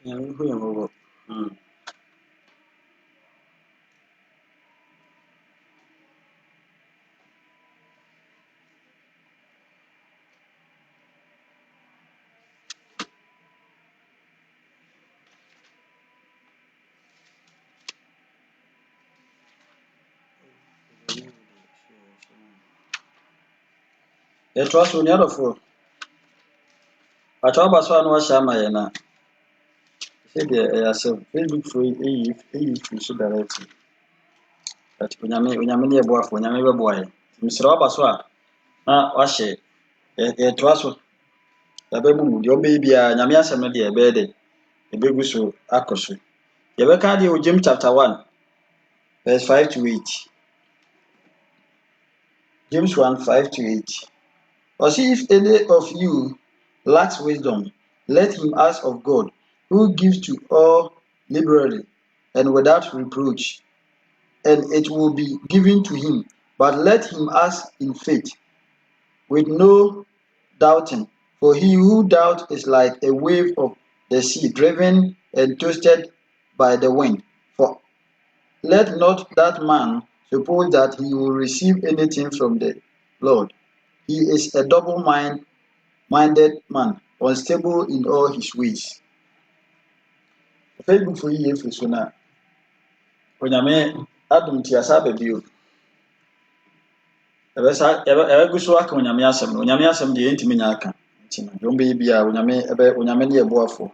Who you go? The trust on the other four. I talk about so no shama yana. Say the yourself Facebook for free so direct. But unyame ne boa for unyame be boa. Misra ba so a na wa hye. E trust so. Ya be mu de obe bia nyame asem no de e be de. E be gu so akoso. Ye be ka de James chapter 1 verse 5 to 8. James 1 5 to 8. Or see if any of you lacks wisdom, let him ask of God, who gives to all liberally and without reproach, and it will be given to him. But let him ask in faith, with no doubting. For he who doubts is like a wave of the sea, driven and tossed by the wind. For let not that man suppose that he will receive anything from the Lord. He is a double-minded man, unstable in all his ways. Facebook for you if you na onyame adum ti asa ba bio. Ebe gu so aka onyame asem no. Onyame asem de yentimi nya aka. Nti no yombe bia onyame ne eboafo.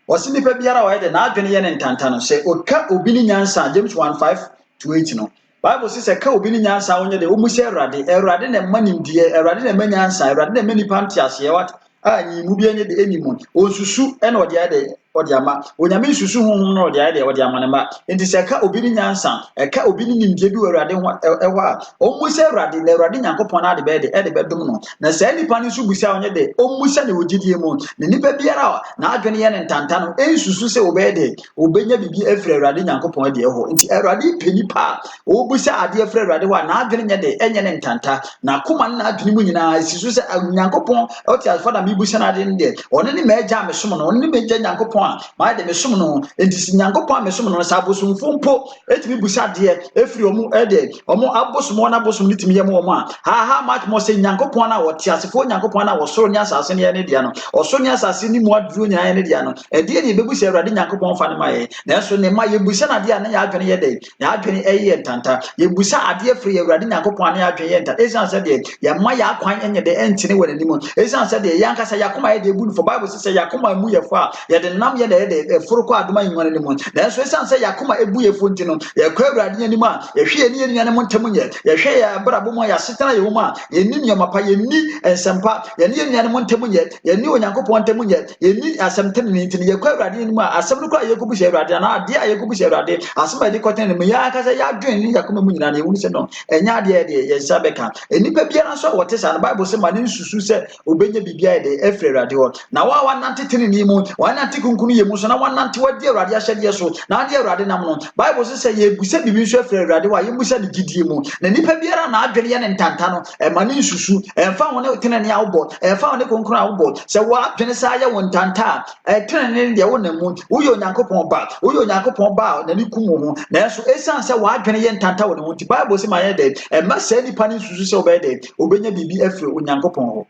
Wasi nipa biara wa de na adwene ye ne ntanta no se oka obi ni nyansa James 1:5 to 8 no. Bible says ka obi ni nyansa onye de omuse Awurade na manimdie, Awurade na manyansa, Awurade na manipa ntiase wat anyi mu bi enye de enimu. Onsusu e na ode ade ode ama. Onyame nsusu honhom na ode ade ode ama ne ma. Enti se ka obi ni nyansa, ka obi ni nimdie bi Awurade ho eho a omuse Awurade na Awurade Nyankopɔn na ade be dum no. Na se nipa ni nsu busa onye de omuse na ogidie mu. Na nipa biara na adwene ye ne ntanta no ensusu se obede obenya bibi afiri Awurade Nyankopɔn ade ho. Enti Awurade penipa obusa ade afiri Awurade ho na adwene ye de enye ne ntanta na koma na adwene mu nyina esisu se Nyankopɔn oti afada mi busa na ade ne one ne meja mesom no one ne meja Nyankopɔn a ma de mesom no enti si Nyankopɔn a mesom no sa bosomfo mpo etimi busa de efiri omu ede omu abosom na abosom litimi yem omu a ha much more say Nyankopɔn na wote asefo Nyankopɔn na wosoro ne asase ne ne de no osoro ne asase ni mu aduro nyina ne de no e de ne bebusa Awurade Nyankopɔn fa ne ma ye na so ne ma ye busa na de na ya adwene ye de ya adwene eye ntanta ye busa ade afiri Awurade Nyankopɔn na ya adwene ye ntanta esan se de ya ma ya kwan enye de entene wɔ n'anim esan se de ya nkasa yakoma ye de bu for Bible say yakoma mu ye fo a ye de nam ye de foro ko adoma yin wɔ n'anim na so esan se yakoma ebu ye fo ntino ye kwa Awurade anim a ye hwe ye ni nuanom ntam nye ye hwe ye brabo mu ya setena ye mu a ye ni nyoma ye ni ensempa ye ni nuanom ntam nye ye ni Onyankopɔn ntam nye ye ni asemtem ni ntini ye kwa Awurade anim a asem no kwa ye kobu she Awurade na ade a ye kobu she Awurade asem a de koten ne me ya kasa ya dwen ni yakoma mu nyina na ye hu se no enya ade de ye nsa beka enipa biara so wote sa na Bible say ma ne nsusu se obenya bibia de efre Awurade ho na wa nante tini ni mu wa nante kunkunu ye mu so na wa nante wadi Awurade ahyede so na ade Awurade nam no Bible say ye busa bibi so efre Awurade wa ye busa de gidie mu na nipa biara na adwene ye ne ntanta no e ma ne nsusu emfa ho ne tene ne awbo emfa ho ne kunkunu awbo se wa adwene sa ye won ntanta tene ne de wo na mu wo ye Onyankopɔn ba na ni kumu ho na so esan se wa adwene ye ntanta wo ne ho ti Bible say ma ye de e ma se nipa ne nsusu se obede obenya bibi efre Onyankopɔn ho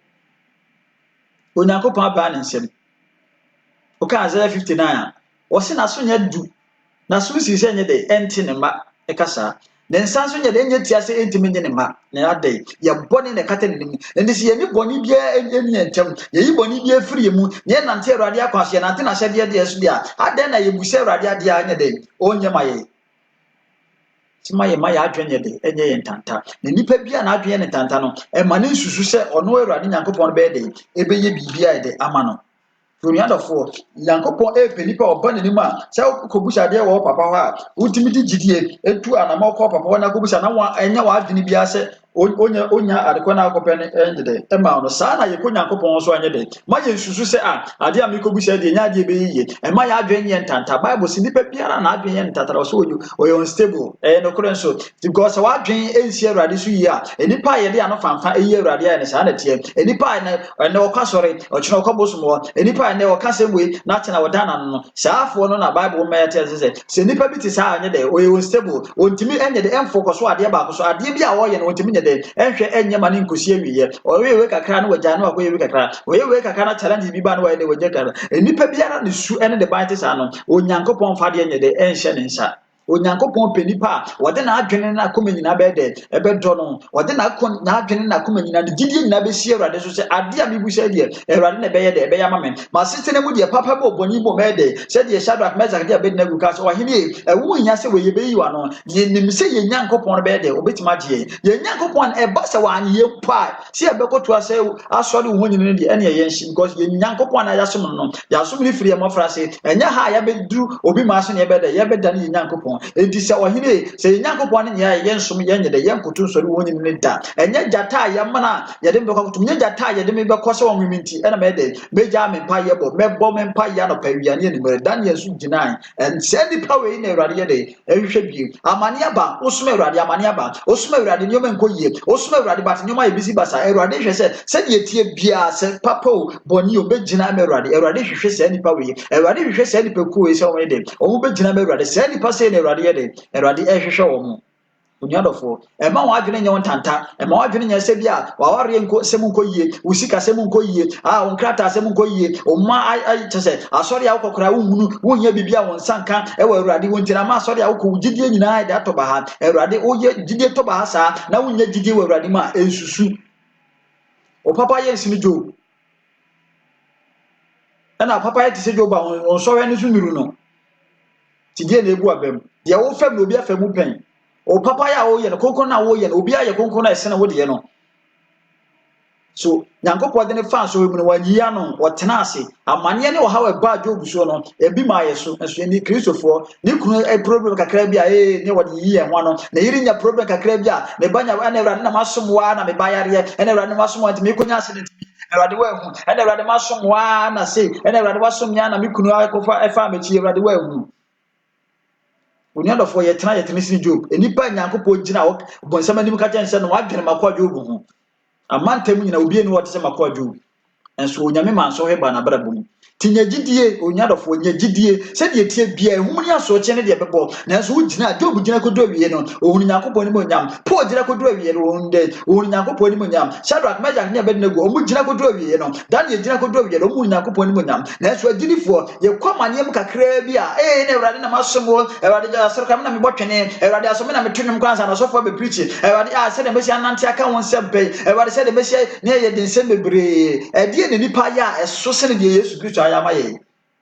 Onyankopɔn ba ne nsem oka Isaiah 59 wo se na so nya du na so si se nye de enti ne ma e kasa ne nsan so nye de nye tia se enti menye ne ma na ade ye bone ne kata ne nim ndi se ye ni bone bia eni entem ye yi bone bia firi mu ne nante Awurade akwaso ye nante na hyede de so dia ade na ye busa Awurade ade anya de onye ma ye tima ye ma ya adwenye de enye ye ntanta na nipa bia na adwenye ne ntanta no e ma ne nsusu se ono Awurade Nyankopɔn be de ebeye bibia de ama no Toniadofo Nyankopɔn penipa oba nanim a se kobusa de wo papa ho a utimi di gidie etu anama ko papa na kobusa na wa enya wa adwene bia se onya adekwa na akɔpɛ ne ɛnyɛ de ɛma no saa na yɛkɔ Nyankopɔn so anyɛ de ma yɛ nsusu sɛ ade a mekɔbu sɛ de nya ade be yiye ɛma yɛ adwen yɛ ntanta Bible si nipa biara na adwen yɛ ntanta so ɔyɛ unstable ɛyɛ no kore nso because wadwen ɛnsi Awurade so yi a nipa yɛ de ano fanfa ɛyi Awurade ayɛ ne saa na teɛ nipa ɛnɛ ɔkɔ sɔre ɔkyerɛ ɔkɔ bosom hɔ nipa ɛnɛ ɔka sɛ mwe na tena wɔdana no saafoɔ no na Bible mɛ yɛ tɛ sɛ nipa bi te saa anyɛ de ɔyɛ unstable ɔntimi ɛnyɛ de ɛmfo so adeɛ baako so adeɛ bi a wɔyɛ no ɔntimi nyɛ de ɛhwɛ ɛnyɛ ma ne nkosi awiɛ ɔyɛ kakra no wagya no akɔyɛ kakra ɔyɛ kakra na challenge bi ba no wɔyɛ de wagya kakra nipa biara ne su ɛne de ban te saa no Onyankopɔn fa deɛ nyɛ de ɛnhyɛ ne nsa Onyankopɔn pɛ nipa a wɔde na adwene na akoma nyina bɛɛ de ɛbɛdɔ no wɔde na adwene na akoma nyina de gidie nyina bɛsi Awurade so sɛ ade a mebu sɛ deɛ Awurade na ɛbɛyɛ de ɛbɛyɛ ama me ma setene mu deɛ papa bɔ bɔni bɔ mɛɛ de sɛ deɛ Shadrach Meshach de Abednego ka sɛ ɔhene ɛwo nya sɛ wɔyɛ bɛyi wa no yɛnim sɛ yɛ Nyankopɔn no bɛyɛ de obɛtumi agye yɛ Nyankopɔn ɛba sɛ wɔanye yɛ mpa sɛ ɛbɛkɔto asɛ asɔre wo nyina no deɛ ɛne yɛ nhyim because yɛ Nyankopɔn na yɛasom no yɛasom ne firi ɛmɔfra se ɛnyɛ ha yɛbɛduru obi ma so ne yɛbɛda ne Nyankopɔn enti sɛ ɔhene sɛ Nyankopɔn ne nyɛ yɛnsom yɛnyɛ de yɛnkoto nsɔre wo nyina ne da ɛnyɛ gyata a yɛmana yɛde mbɛkɔ koto nyɛ gyata a yɛde mbɛkɔ sɛ wɔn minti ɛna mɛde mɛgya me mpa yɛbɔ mɛbɔ me mpa yɛ no pa wiane ne mɛre Daniel so gyinae ɛnsɛ nipa wei na Awurade yɛ de ɛhwehwɛ bi amane aba osom Awurade amane aba osom Awurade nneɛma nkɔ yie osom Awurade bat nneɛma yɛ bisi basa Awurade hwɛ sɛ deɛ tie bia sɛ papa o bɔni o bɛgyina me Awurade hwehwɛ sɛ nipa wei Awurade hwehwɛ sɛ nipa ku wei sɛ wɔn de wɔn bɛgyina me Awurade sɛ nipa sɛ na Awurade yɛ de Awurade ɛhwehwɛ wɔn Unyadofo ema wadwene nye wontanta ema wadwene nye se bia waware nko semu nko yie usika semu nko yie wonkrata semu nko yie oma ai tese asori a wokokora wunhunu wonya bibia wonsanka ewa Awurade wontina ma asori a wokogidie nyina de atoba ha Awurade oye gidie toba ha saa na wonya gidie wa Awurade ma ensusu o papa ye nsini Job na papa ye tise Job on so we ne sunuru no tidie na ebu abam de wo fam no obi afamu pen o papa ya wo ye no konkon na wo ye no obi aye konkon na ese na wo de ye no so Nyankopɔn de ne fa so mu no wanyiya no wɔtena ase amane ne wɔha wa ba Job so no ebi ma ye so enso ni Kristofo ni kunu problem kakra bi a ne wɔde yiye ho no na yiri nya problem kakra bi a ne banya na Awurade na masom wa na me ba yare na Awurade masom wa ntimi konya ase ne Awurade wa hu na Awurade masom wa na se na Awurade wasom nya na me kunu akɔfa efa amechi Awurade wa hu Unyadofo yɛtena sin Job enipa Nyankopɔn gina wo bonsam anim ka kyɛn no wadwene makɔ Job ho amantam nyina obi eni wɔte sɛ makɔ Job enso onyame manso heba na brabom tinya gidie Unyadofo nya gidie sɛ de tie bia ehum ni aso kye ne de bɛbɔ nanso wo gina Job gina kodo awie no ohun Nyankopɔn ni mo nyam Paul gina kodo awie no ohun Nyankopɔn ni mo nyam Shadrach Meshach ne Abednego omu gina kodo awie no Daniel gina kodo awie no ohun Nyankopɔn ni mo nyam nanso agidifo ye kwamane mu kakra bi a na Awurade na masomo Awurade ja asoro kam na me bɔtwene Awurade asomo na me tunum kwansa na sofo be preach Awurade sɛ de mesi anante aka won sɛmpe Awurade sɛ de mesi ne ye de nsɛm bebree ɛde ne nipa ya ɛso sɛ de Yesu Kristo ayama ye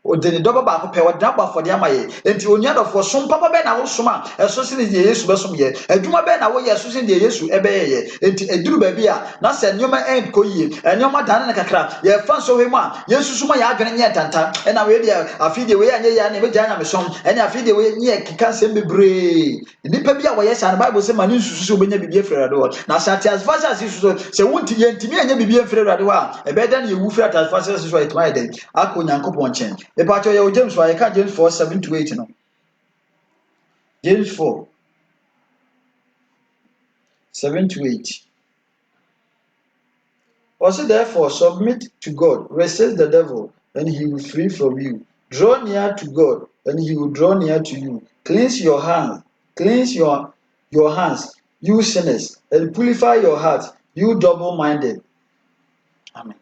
odeni doba ba ko pe wodna ba fode amaye enti Onyadofo som papa be na wo som a ɛso sɛ de Yesu besom ye adwuma be na wo ye ɛso sɛ de Yesu ɛbɛyɛ ye enti eduru ba bi a na sɛ nyoma end ko yie nyoma dan na kakra ye fa so we mu a Yesu suma ya adwene nye tanta na we de afi de we anye ya na be gya nya me som afi de we nye kika sɛm bebree nipa bi a wo ye sa na Bible sɛ ma ne nsusu sɛ obenya bibie frɛ do na sɛ atiasfasa sisu sɛ wonti ye ntimi anya bibie frɛ do a ɛbɛda na ye wu frɛ atiasfasa sisu a etma ede akɔ Nyankopɔn nkyɛn Epacho ya James 4, I can't James 4, 7 to 8 no. James 4, 7 to 8. Also therefore submit to God, resist the devil, and he will flee from you. Draw near to God, and he will draw near to you. Cleanse your hands, you sinners, and purify your heart, you double-minded. Amen.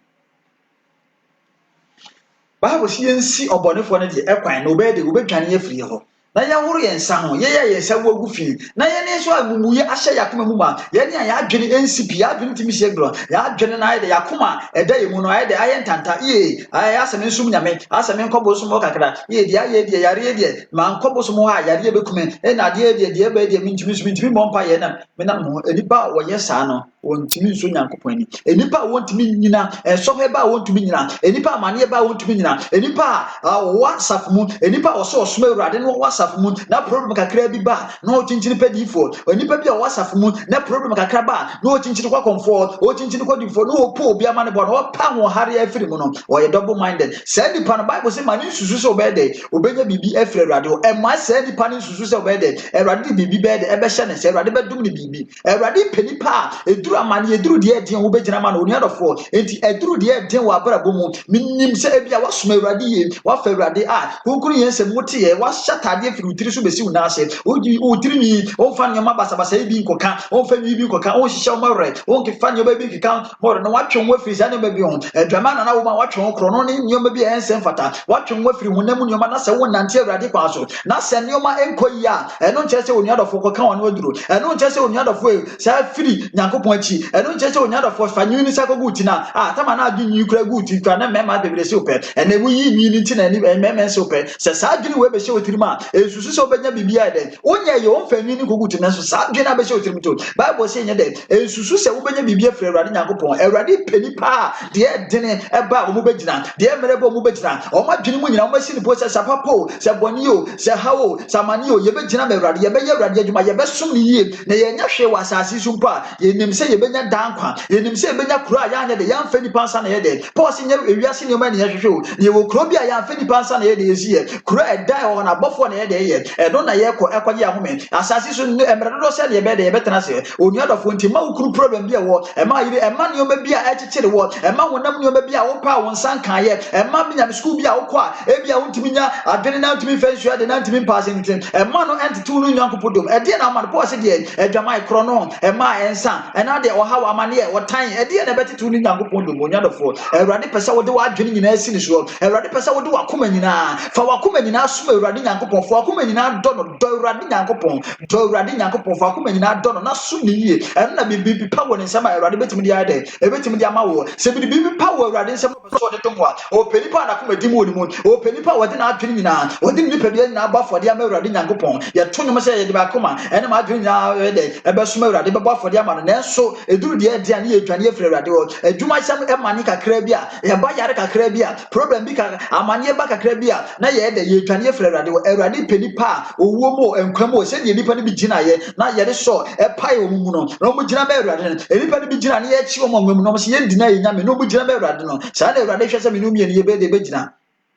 Bible si yensi obonefo ne de ekwan na obede obetwane afiri ho na ye horo ye nsa ho ye ye nsa wo agu fi na ye ne so agumuye ahye yakoma mu ma ye ne ya adwene ensipi ya adwene timi hye gro ya adwene na ye de yakoma eda ye mu no ye de aye ntanta ye aye aseme nsum nyame aseme nkobo sum kakra ye de aye de yare de ma nkobo sum ha yare bekume e na de de be de mintimi mompa ye na me na mo enipa wo ye sa no wontimi nso Nyankopɔn ani enipa wontimi nyina sohwe ba wontimi nyina enipa amane ba wontimi nyina enipa wa safmu enipa oso osoma Awurade no wasa wasaf mu na problem kakra bi ba na o chinchini pedifo onipa bi a wasaf mu na problem kakra ba na o chinchini kwa comfort o chinchini kwa difo no po obi ama ne bo no pa ho hare afiri mu no o ye double minded say nipa no Bible say mani susu se obede obenya bibi afiri Awurade o e ma say nipa no susu se obede Awurade bibi be de e be hye ne say Awurade be dum ne bibi Awurade penipa eduru amane eduru de edin wo be gina ma no oni adofo enti eduru de edin wo abrabo mu minim se ebia wasoma Awurade ye wa fa Awurade a kunkuru yen se muti ye wa shatade afiri utiri so besi una ase utiri ni on fa nyoma basabasa bi nkoka on fa bi nkoka on hihye o mawre on ke fa nyoma bi kika more no watwe wo afiri sa nyoma bi ho adwama na wo ma watwe wo kro no ne nyoma bi ense mfata watwe wo afiri honam nyoma na se wo nante Awurade kwa so na se nyoma enkoyi a eno nche se oni adofo koka won oduro eno nche se oni adofo sa afiri Nyankopon achi eno nche se oni adofo fa nyuni sa ko guti na tama na adwi nyi kura guti kwa na mema bebere se opɛ ene wo yi nyi ni nti na ni mema se opɛ se sa adwini we be se otiri ma esusu se obenya bibia de onye ye on fa nyi ni ko guti na so sa adwini na be se otiri to Bible say nye de esusu se obenya bibia fere Awurade Nyankopon Awurade penipa de dene eba omo begina de merebo omo begina omo adwini mu nyina omo si ni po se sapapo se boni o se hawo samani o ye begina me Awurade ye be ye Awurade adwuma ye be som ni yie na ye nya hwe wa asase so mpa ye nim se ye benya dankwa ye nim se ye benya kura ya nya de ya mfa nipa nsa na ye de Paul se nya ewiase ni ma ne ye hwehwe o ye wo kuro bia ya mfa nipa nsa na ye de ye si ye kura edai o na bofo na ye de ye edo na ye ko ekwaje ahome asase so emre do se de ye be de ye betena se oni adofo nti ma ukuru problem bia wo ema yire ema ne oma bia echichire wo ema wonam ne oma bia wo pa wo nsan kan ye ema binya school bia wo kwa e bia wo ntimi nya adwene na ntimi fensu ade na ntimi pass ntin ema no entitu no Nyankopodom e de na ma Paul se de adwama ikro no ema ensa ena de oha wa amane e wotan e de na betitu no Nyankopodom onya dofo Awurade pese wo de wa adwene nyina asi ni so Awurade pese wo de wa koma nyina fa wa koma nyina suma Awurade Nyankopon fa wa koma nyina do no do Awurade Nyankopon do Awurade Nyankopon fa wa koma nyina do no na sum ni yie ena bibi pa wo ne nsama Awurade betimi de ade e betimi de ama wo se bibi pa wo Awurade nsama so de tomwa o penipa na koma di mu onimu o penipa wo de na adwene nyina wo de nipa de na abafode ama Awurade Nyankopon ye to nyom se ye de ba koma ena ma adwene nyina de e be suma Awurade be bafode ama no na so eduru de dia na ye dwane afiri Awurade wo adwuma hyam e mane kakra bia ye ba yare kakra bia problem bi ka amane ba kakra bia na ye de ye dwane afiri Awurade wo Awurade penipa owuo mo enkwam wo se de nipa ne bi gina ye na ye de so e pai wo mu no no mu gina ba Awurade no nipa ne bi gina na ye chi wo mo nwam no so ye ndina ye nyame no mu gina ba Awurade no sa na Awurade hwese me no mie ne ye be de be gina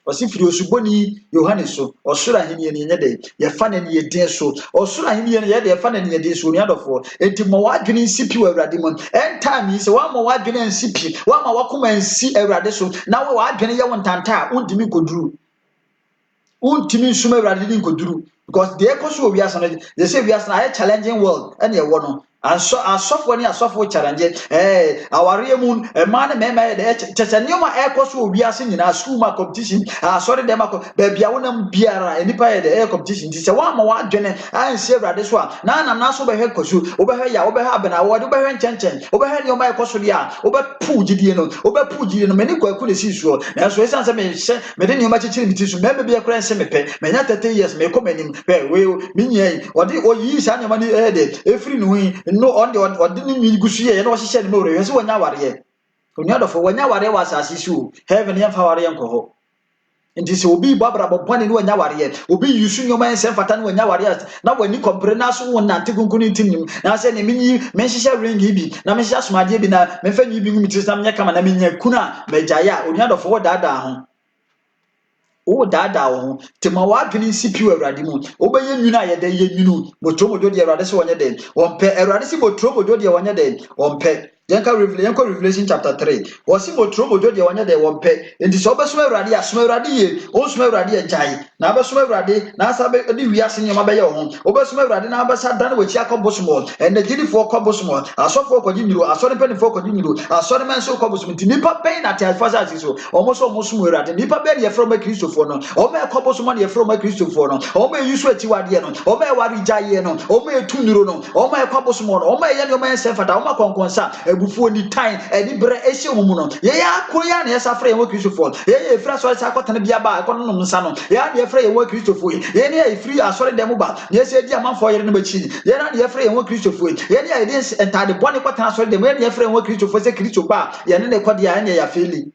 osifiri osuboni Yohane so osura henie ne nyede ye fa ne ye den so osura henie ne ye de ye fa ne ye den so ni adofo enti mo wadwene nsipi wa Awurade mo entime yi se wa mo wadwene nsipi wa ma wakoma nsi Awurade so na wa wadwene ye wontanta untimi koduru untimi nsuma Awurade din koduru because the ekoso owiase no they say owiase na a challenging world and ye wo no asofo ni asofo challenge aware mu ma ne mema de chechenioma ekoso owiase nyina school ma competition sorry dem akọ bebia wonam biara enipa ye de competition ti se wa ma wa dwene ansi Awurade so a na nam na so behwe kosu obehwe ya obehwe abena wo obehwe nchenchen obehwe ni oma ekoso dia obepu gidie no meni kwaku ne sisuo na so esan se me de ni oma chichiri mitisu meme bia kora nse mepe menya 30 years me komanim we minye odi oyi sa nyama ni de efiri no hi no on the ni gusu ye no hihye ne mawre hwese wonya ware ye oni adofo wonya ware wa asase su heaven ye fa ware ye nkoho nti se obi babra bobane ni wonya ware ye obi yusu nyoma ensem fata ni wonya ware na wani kompre na so wonna ntegunkuni ntinim na se ne minyi menhihye ring bi na menhihye asomade bi na menfa nyi bi ngumi tisam nya kama na menya kuna megaya oni adofo wo dada ho o dada wo tema wadwene nsipi wa Awurade mu obeye nwuna ye de ye nwunu motromodo de Awurade se wonye de wonpe Awurade se motromodo de wonye de wonpe yenka Revelation chapter 3 wosi motromodo de wonye de wonpe enti so obesoma Awurade asoma Awurade ye onsoma Awurade ye jai na abesoma Awurade na asabe de wiase nyoma beye ho obesoma Awurade na abesa dan wachi akobosomo ende gidifo akobosomo asofo kwadiniro asore penifo kwadiniro asore menso akobosomo ti nipa ben na tiafasa asiso omoso Awurade nipa ben ye from Christopher no ome akobosomo na ye from Christopher no ome yusu atiwade no ome wari jaye no ome etuniro no ome akobosomo no ome ye ne ome ensefata ome konkonsa ebufuo ni time eni bre ehye omumu no ye ya koya na ye safra ye wo Christopher ye ye fra so sa akotane bia ba akono no nsa no ye na ye fra ye wo Christopher ye ne ye free asore dem ba ye se di amanfo ye ne bachi ye na ye fra ye wo Christopher ye ne ye dey entade bone kwatana asore dem ye ne ye fra ye wo Christopher se Christo ba ye ne kodi ya ne ya feli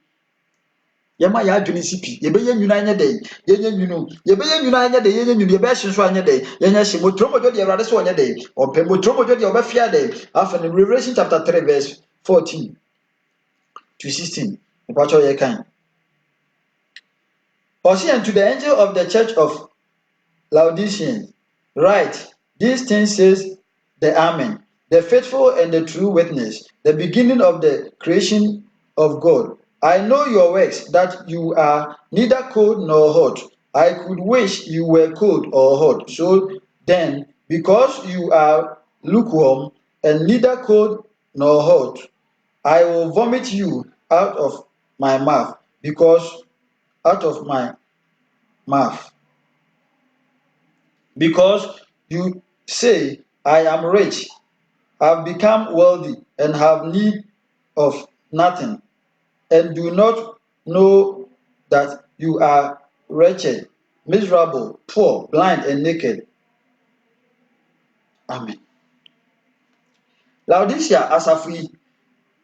yɛma yɛ adwene si pi yɛbɛyɛ nwunu anyɛ dɛ yɛnyɛ nwunu yɛbɛyɛ nwunu anyɛ dɛ yɛnyɛ nwunu yɛbɛhye nso anyɛ dɛ yɛnyɛ hye motromojo deɛ Awurade sɛ ɔnyɛ dɛ ɔpɛ motromojo deɛ ɔbɛfia dɛ afei no Revelation chapter 3 verse 14 to 16 mpatsɔ yɛ kan ɔsi and to the angel of the church of Laodiceans write, these things says the Amen, the faithful and the true witness, the beginning of the creation of God. I know your works, that you are neither cold nor hot. I could wish you were cold or hot. So then, because you are lukewarm and neither cold nor hot, I will vomit you out of my mouth, because you say, I am rich, have become wealthy, and have need of nothing, and do not know that you are wretched, miserable, poor, blind, and naked. Amen. Laodicea asafui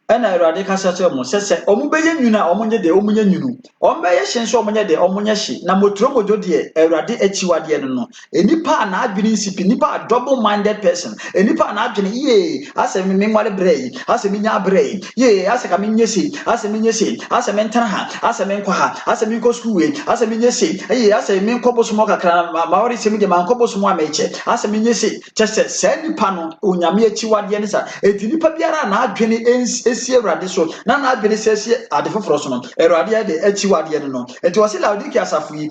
ɛna Awurade kasa kyerɛ mo sɛ ɔmo bɛyɛ nwunu a ɔmo nyɛ de ɔmo nyɛ nwunu ɔmo bɛyɛ hye nso ɔmo nyɛ de ɔmo nyɛ hye na motromojo deɛ Awurade akyiwadeɛ no enipa a n'adwene nsipi nipa a double minded person enipa a n'adwene yie asɛ me nwale brɛ yi asɛ me nya brɛ yi yie asɛ ka me nye se asɛ me nye se asɛ me ntena ha asɛ me nkɔ ha asɛ me nkɔ school we asɛ me nye se yie asɛ me nkɔ bosom kakra ma ɔre sɛ me de ma nkɔ bosom a mɛkyɛ asɛ me nye se kyɛ sɛ saa nipa no onyame akyiwadeɛ ne sa eti nipa biara a n'adwene esi Awurade so na n'adwene sɛ esi ade foforo so no Awurade de akyiwadeɛ no enti wɔ se Laodicea asafo yi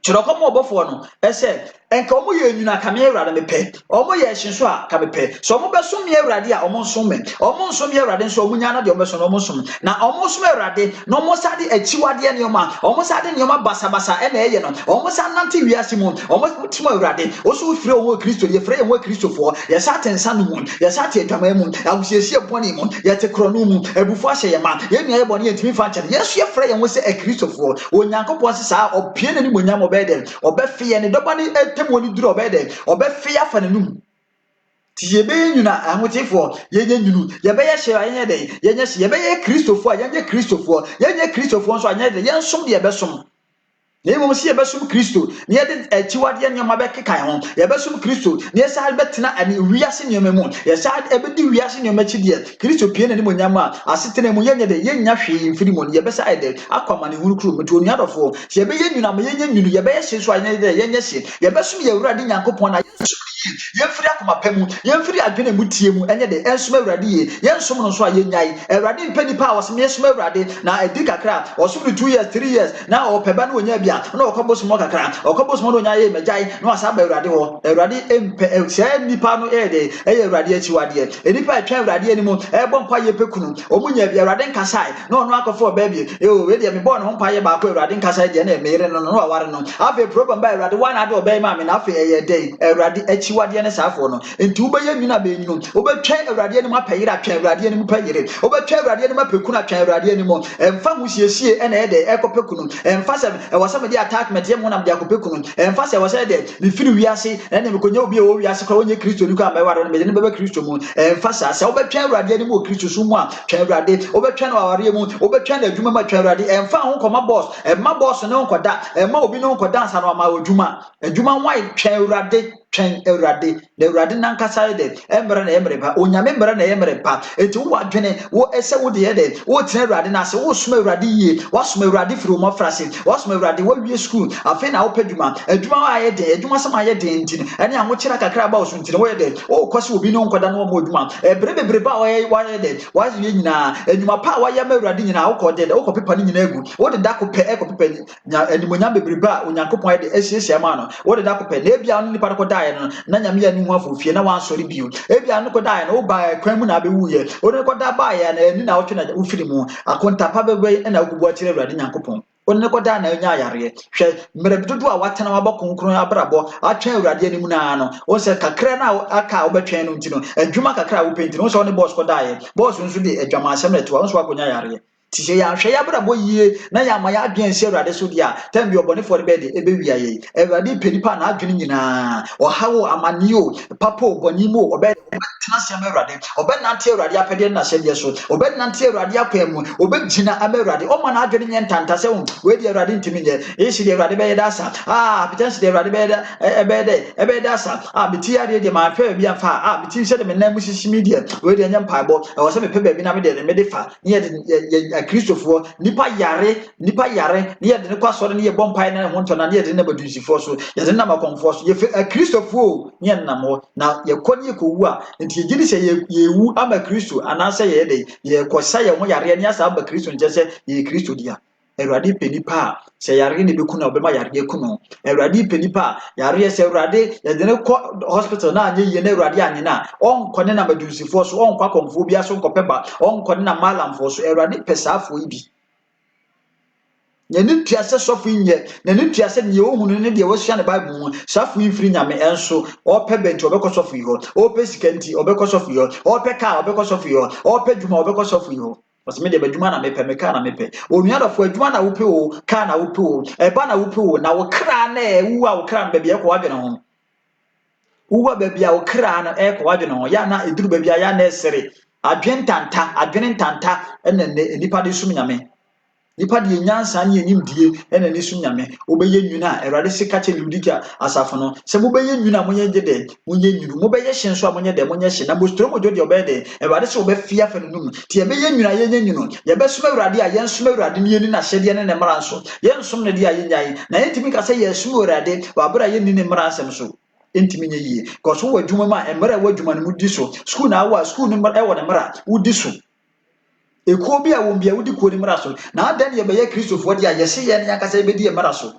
kyerɛkɔm ɔbɔfoɔ no ɛsɛ enka ɔmo yɛ nwunu aka me Awurade mepɛ ɔmo yɛ hye so a ka mepɛ so ɔmo bɛsom me Awurade a ɔmo nsom me ɔmo nsom me Awurade nso ɔmo nya na deɛ ɔmo bɛso no ɔmo som na ɔmo som Awurade na ɔmo sa de akyiwadeɛ nneɛma ɔmo sa de nneɛma basabasa ɛna ɛyɛ no ɔmo sa nante wiase mu ɔmo som Awurade oso fire ɔmo Kristo yɛ fire ɔmo Kristofoɔ yɛ sa te nsa no mu yɛ sa te adwaman mu agusiesie bɔne mu yɛ te krono mu ebufu ahyɛ yɛ ma yɛ nua yɛ bɔne yɛ ntimi fa nkyɛn yɛso yɛ fire yɛn ho sɛ Kristofoɔ Onyankopɔn se saa ɔpie n'anim onyam ɔbɛyɛ dɛ ɔbɛfie ne dɔba ne ɛtɛm duro ɔbɛyɛ dɛ ɔbɛfie afa n'anum ti yɛbɛyɛ nwunu a ahotefoɔ yɛnyɛ nwunu yɛbɛyɛ hye a yɛnyɛ dɛ yɛnyɛ hye yɛbɛyɛ Kristofoɔ a yɛnyɛ Kristofoɔ nso a yɛnyɛ dɛ yɛnsom deɛ yɛbɛsom na emu si yɛbɛsom Kristo na yɛde akyiwadeɛ nneɛma bɛkeka ho yɛbɛsom Kristo na yɛsa bɛtena ani wiase nneɛma mu yɛsa ɛbɛdi wiase nneɛma akyi deɛ Kristo pie n'anim onyam a asetena mu yɛnyɛ dɛ yɛnya hwee mfiri mu yɛbɛsa ayɛ dɛ akɔma ne huru kuro metu onuadɔfoɔ sɛ yɛbɛyɛ nwunu ama yɛnyɛ nwunu yɛbɛyɛ hye so a yɛnyɛ dɛ yɛnyɛ hye yɛbɛsom yɛ Awurade Nyankopɔn na yɛmfiri akoma pa mu yɛmfiri adwene mu tie mu ɛnyɛ de ɛnsom Awurade yie yɛnsom no nso a yɛnyae Awurade mpa nipa a wɔsem yɛsom Awurade na adi kakra ɔsom no 2 years 3 years na ɔpɛ ba no ɔnya bia na ɔkɔbɔ som kakra ɔkɔbɔ som no ɔnya yɛ magyae na wasa ba Awurade hɔ Awurade empɛ saa nipa no ɛyɛ de ɛyɛ Awurade akyiwadeɛ nipa atwa Awurade anim ɛbɔ mpa yɛ pekunu ɔmo nya bia Awurade nkasae na ɔno akɔfo ɔba bia we de me bɔ no mpa yɛ baako Awurade nkasae deɛ na ɛmɛyere no no aware no afei problem ba Awurade wan ade ɔbɛyɛ ma me na afei ɛyɛ dɛ Awurade akyiwadeɛ ne saafo no enti wobɛyɛ nwunu abɛnyunu wobɛtwa Awurade anim apɛyere atwa Awurade anim pɛyere wobɛtwa Awurade anim apekunu atwa Awurade anim ɛmfa ho siesie ɛna ɛde ɛkɔpekunu ɛmfa sɛ ɛwɔ sɛ mede attachment yɛ mu nam de akɔpekunu ɛmfa sɛ ɛwɔ sɛ ɛde ne firi wiase ɛna mekonya obi a wɔ wiase kɔ onye Kristo ni kɔ amɛware no mede ne bɛbɛ Kristo mu ɛmfa saa sɛ wobɛtwa Awurade anim wɔ Kristo so mu a twa Awurade wobɛtwa no aware mu wobɛtwa no adwuma ma twa Awurade ɛmfa ho kɔma boss ɛma boss ne nkɔda ɛma obi ne nkɔda ansa no ama adwuma why twa Awurade twɛn Awurade na Awurade nankasa de embre na embre pa onyame mbre na embre pa enti wo adwene wo ɛsɛ wo de yɛ de wo tena Awurade na ase wo som Awurade yie wo som Awurade firi wo frase wo som Awurade wo wie school afei na wo padwuma adwuma wa yɛ de adwuma sɛ ma yɛ de enti ɛne a wo kyerɛ kakra ba wo so enti wo yɛ de wo kɔse obi no nkɔda no mo adwuma bebre ba wo yɛ de wo yɛ nyina adwuma pa wo yɛ ma Awurade nyina wo kɔ de wo kɔ pepa ni nyina egu wo de da kɔ pɛ ɛkɔ pepa nya animonyam bebre ba Onyankopɔn yɛ de asiesia ma no wo de da kɔ pɛ na ebia no nipa kɔ da na nyame ya ni ho afofie na wansori bio ebia no koda na wo ba kwan mu na abewu ye wo ne koda ba ya na ani na wo twe na wo firi mu akontapa bebe na wo kubu akire Awurade Nyankopɔn wo ne koda na nya ayare hwɛ mmerɛ dodo a watena wabɔ konkron abrabɔ atwa Awurade ani mu na no wo se kakra na aka wo betwen no ntino adwuma kakra wo penti no so ne boss koda ye boss nso de adwama asɛm na to wo so akonya ayare Ti ya hwe ya bra boyie na ya ma ya adwen se Awurade so dia time bi obone for the bed e be wia ye Awurade penipa na adwen nyina o hawo amanio papa oboni mu obetena se am Awurade obenante Awurade apede na hyede so obenante Awurade akwam obegina am Awurade o ma na adwen nye ntanta se we di Awurade ntimi nye e hye di Awurade be yeda sa potential di Awurade be yeda sa beti ade de ma fa bi afa beti hye de me na mu hye media we di nyam paebo e wo se me pe ba bi na me de fa ne ye Christopher nipa yare ne ye de ne kwasore ne ye bompai na ho nto na ne ye de na badusifo so ye de na makonfo so ye Christopher ne nam ho na ye kɔ ne ko wu a nti ye gidi se ye wu ama Christo anase ye de ye kosa ye ho yare ne asa aba Christo nje se ye Christo dia Awurade penipa se yare ne beku na obema yare eku no Awurade penipa yare se Awurade ye de ne kɔ hospital na anye ye na Awurade anye na onkɔ ne na badusifo so onkɔ konfo bia so nkɔpeba onkɔ ne na malamfo so Awurade pesafo yi bi Nani tuase sofo nye nani tuase ne ohunu ne de wasua ne Bible mu safo infiri nyame enso ope benti obekɔ sofo yi ho ope sikanti obekɔ sofo yi ho ope ka obekɔ sofo yi ho ope dwuma obekɔ sofo yi ho waseme de badwuma na mepe me ka na mepe onua dafo adwuma na wope o ka na wope o eba na wope o na wo kra na ewu a wo kra na ba bia ko wadwene ho uwa ba bia wo kra na ko wadwene ho ya na eduru ba bia ya na esere adwen tanta ena nipa de sum nyame nipa de nyansa ne enimdie ena ne sum nyame obeye nwuna Awurade sika che ludika asafo no se mobeye nwuna monye gede monye nwuru mobeye hye nso monye de monye hye na bostro mojo de obede Awurade se obefia fa num ti ebeye nwuna ye nyanyuno ye besum Awurade a ye nsum Awurade ne yeni na hyede ne mara nso ye nsum ne de a ye nyai na yentimi ka se ye sum Awurade wa bra ye ni ne mara nsem so entimi nye yie ko so wadwuma ma emra wadwuma ne mudi so school na awa school ne mra e wo ne mra wudi so ekuo bi a wo bia wudi kuo ni mara so na adan ye be ye Christopher dia ye se ye ne yakasa ye be di mara so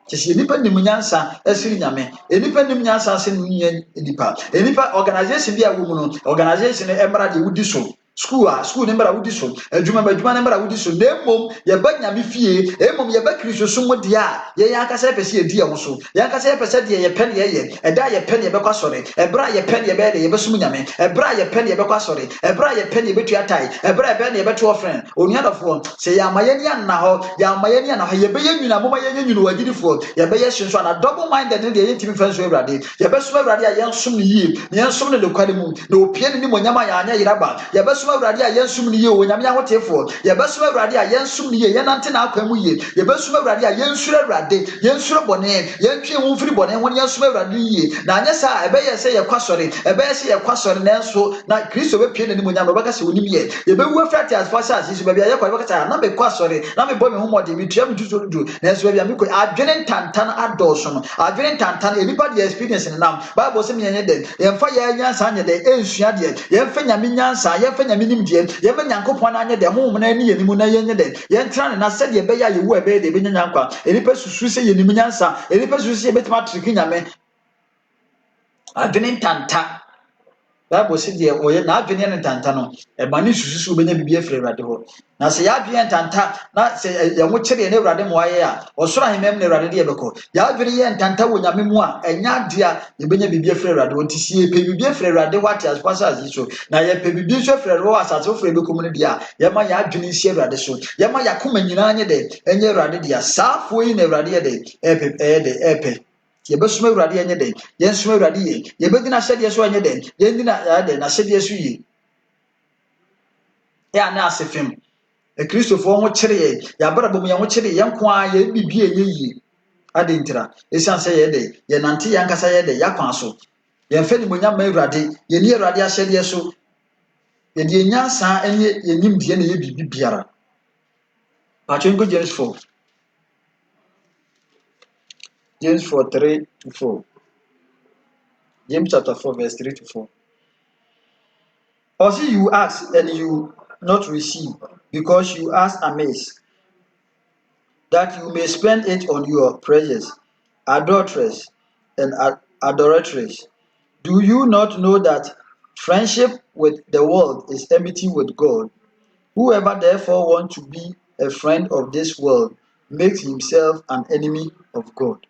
kesi nipa nim nyansa asiri nyame nipa nim nyansa ase nye nipa nipa organization bi a wo mu no organization e mara de wudi so school ne mara wudi so adwuma ne mara wudi so na mom ye ba nyame fie mom ye ba Christo so mu dia ye yakasa pese ye di e wo so yakasa pese de ye pen ye eda ye pen ye be kwasore ebra ye pen ye be de ye be sum nyame ebra ye pen ye be kwasore ebra ye pen ye be tuatai ebra ye pen ye be to friend onuadofo se ya maye ni anna ho ya maye ni anna ho ye be ye nwuna mo maye nwunu wagidifo ye be ye hyenso na double minded ne de ye timi fanso Awurade ye be sum Awurade a ye nsum ne yie ne nsum ne lekwade mu na opie ne mo nyama ya anya yiraba ye be sum Awurade a ye nsum ne yie o nyame ahotefo ye be sum Awurade a ye nsum ne yie ye nante na akwa mu yie ye be sum Awurade a ye nsuro Awurade ye nsuro bone ye ntwe wo mfiri bone won ye nsum Awurade yie na anya sa ebe ye se ye kwasore ebe ye se ye kwasore na enso na Kristo be pie ne mo nyama obeka se wonim ye ye be wu afrati as far as so be bia ye kwa obeka se na be kwasore na me bo me ho mode me tuam tuso du na enso bia me ko adwene tantan adoso no adwene tantan enipa de experience ne nam Bible se me ye den ye mfa ye nyansa anye de ensua de ye mfa nyame nyansa ye mfa nyame nim de ye mfa nyankopon anye de ho na ani ye nim na ye nye de ye ntra ne na se de be ya ye wu ebe de be nyankwa enipa susu se ye nim nyansa enipa susu se ye betima triki nyame adwene tanta Bible se de oye na adwene ne tanta no e ba ne susu be nya bibia fere Awurade ho na se ya adwene tanta na se ye mo kire ne Awurade mo aye a osoro ahemem ne Awurade de beko ya adwene ye tanta wo nyame mu a enya dia ye be nya bibia fere Awurade ho ti sie pe bibia fere Awurade what as far as so na ye pe bibia so fere ro asase fere be komu ne dia ye ma ya adwene sie Awurade so ye ma ya koma nyina anye de enye Awurade dia saafo yi ne Awurade ye de epe ye be suma Awurade enye den ye suma Awurade ye ye be dina hyede so enye den ye dina na hyede so ye ya na asefem Kristofo ho kire ye ya brabom ye ho kire ye nko a ye bibie ye yi ade ntira esan se ye de ye nante ye nkasa ye de ya kwan so ye mfa ni monya ma Awurade ye ni Awurade ahyede so ye de nyansa enye ye nim de na ye bibiara Patrenko James 4 3-4 James chapter 4 verse 3-4 Also you ask and you not receive, because you ask amiss, that you may spend it on your pleasures, adulterers and adorators. Do you not know that friendship with the world is enmity with God? Whoever therefore wants to be a friend of this world makes himself an enemy of God.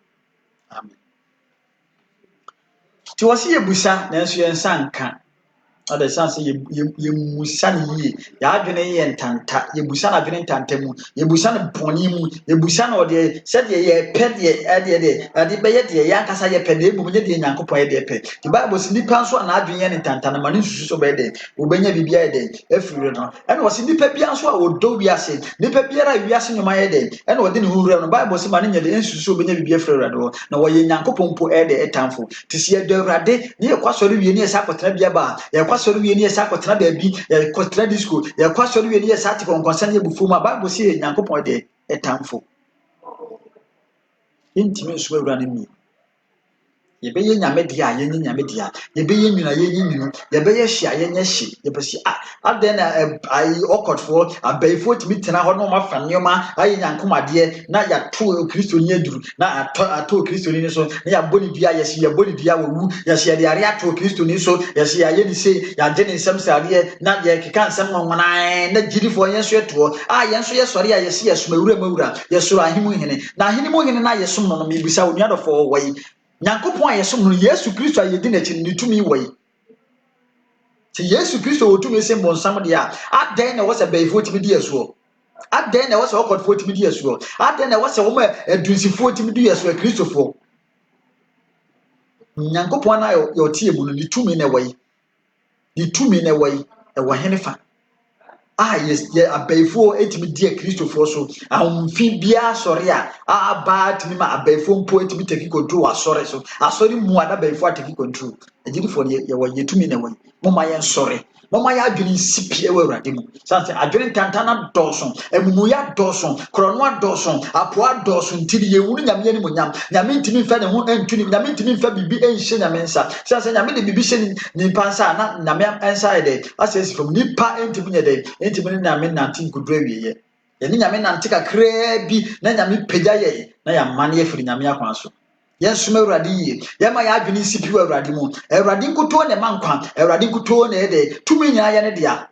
Amen. Ti wasi ebusa na nso yensa nka. Other sense ye musan ye, Yadwene ye and Tanta, ye busan adwene tantemu, ye busan ponimu, ye busan or the said ye pet ye adye, adibet ye yankasa ye pede, Bunya de Yankopo de pet. The Bible snipanso and adwene and Tantana Manu so bad, Ubenya Bibia day, every and was in the Pepianso or do we are saying, the Pepiera we are seeing my day, and what didn't who the Bible simani the insu Benya Bibia Ferrado, no way Yankopompo ede etamfo, to see a derade, near Quasori, near Sacotrabia, Yaquasori, near Sacotra baby, Yaquastra disco, Yaquasori, near Saticon concerning Bufuma, Bible see Yankopo de etamfo. Intimate swear running me. Yebeye nyame dia yenye nyame dia yebeye nyina yenye nyinu yebeye hia yenye hye yebesi aden na ai okotfo abaifo timi tena ho no mafa nyoma aye nyankomade na ya to kristo ni aduru na ato kristo ni so na ya boni dia yesi ya boni dia wu yesi ya de ato kristo ni so yesi ya ye ni se ya de ni nsem sade na ye keka nsem nwona na girifo yenso eto yenso ye sori ya yesi yeso mawura yeso ahimu hene na ahinimu hene na yeso no mebisa onuadofo wai Nyankopon ayesom no Yesu Kristo ayedi na chi ni tumi wai. Ti Yesu Kristo otumi se mbonsam de adan na wose bayfo timi di yeso. Adan na wose okodfo timi di yeso. Adan na wose wo ma adunsifo timi di yeso Kristofo. Nyankopon na yo tie mu no ni tumi na wai. Ni tumi na wai e wo henefa. Yes, yeah, abayfo etimi die Kristofo so ahomfi bia sori aba timi ma abayfo mpo etimi take control asori so asori mu ada abayfo take control ejidifo ye wo yetumi na wo moma ye sori moma ya adwene sipi e wurade mu sanse adwene tantana dɔso emumu ya dɔso krono adɔso apo adɔso ntiri ye wunu nyame ni monyam nyame ntimi mfa ne ho antuni nyame ntimi mfa bibi enhye nyame nsa sanse nyame de bibi hye ni pansa na nyame ensa de asesi from nipa ntimi nye de ntimi ne nyame nante nkudro awieye ye ni nyame nante kakra bi na nyame pagya ye na ya mane afiri nyame akwan so Yes, Muradi, Yama Yadini Sipu Radimu, a Radinkuto and a Mankwan, a Radinkuto and a day, 2 million Yanadia.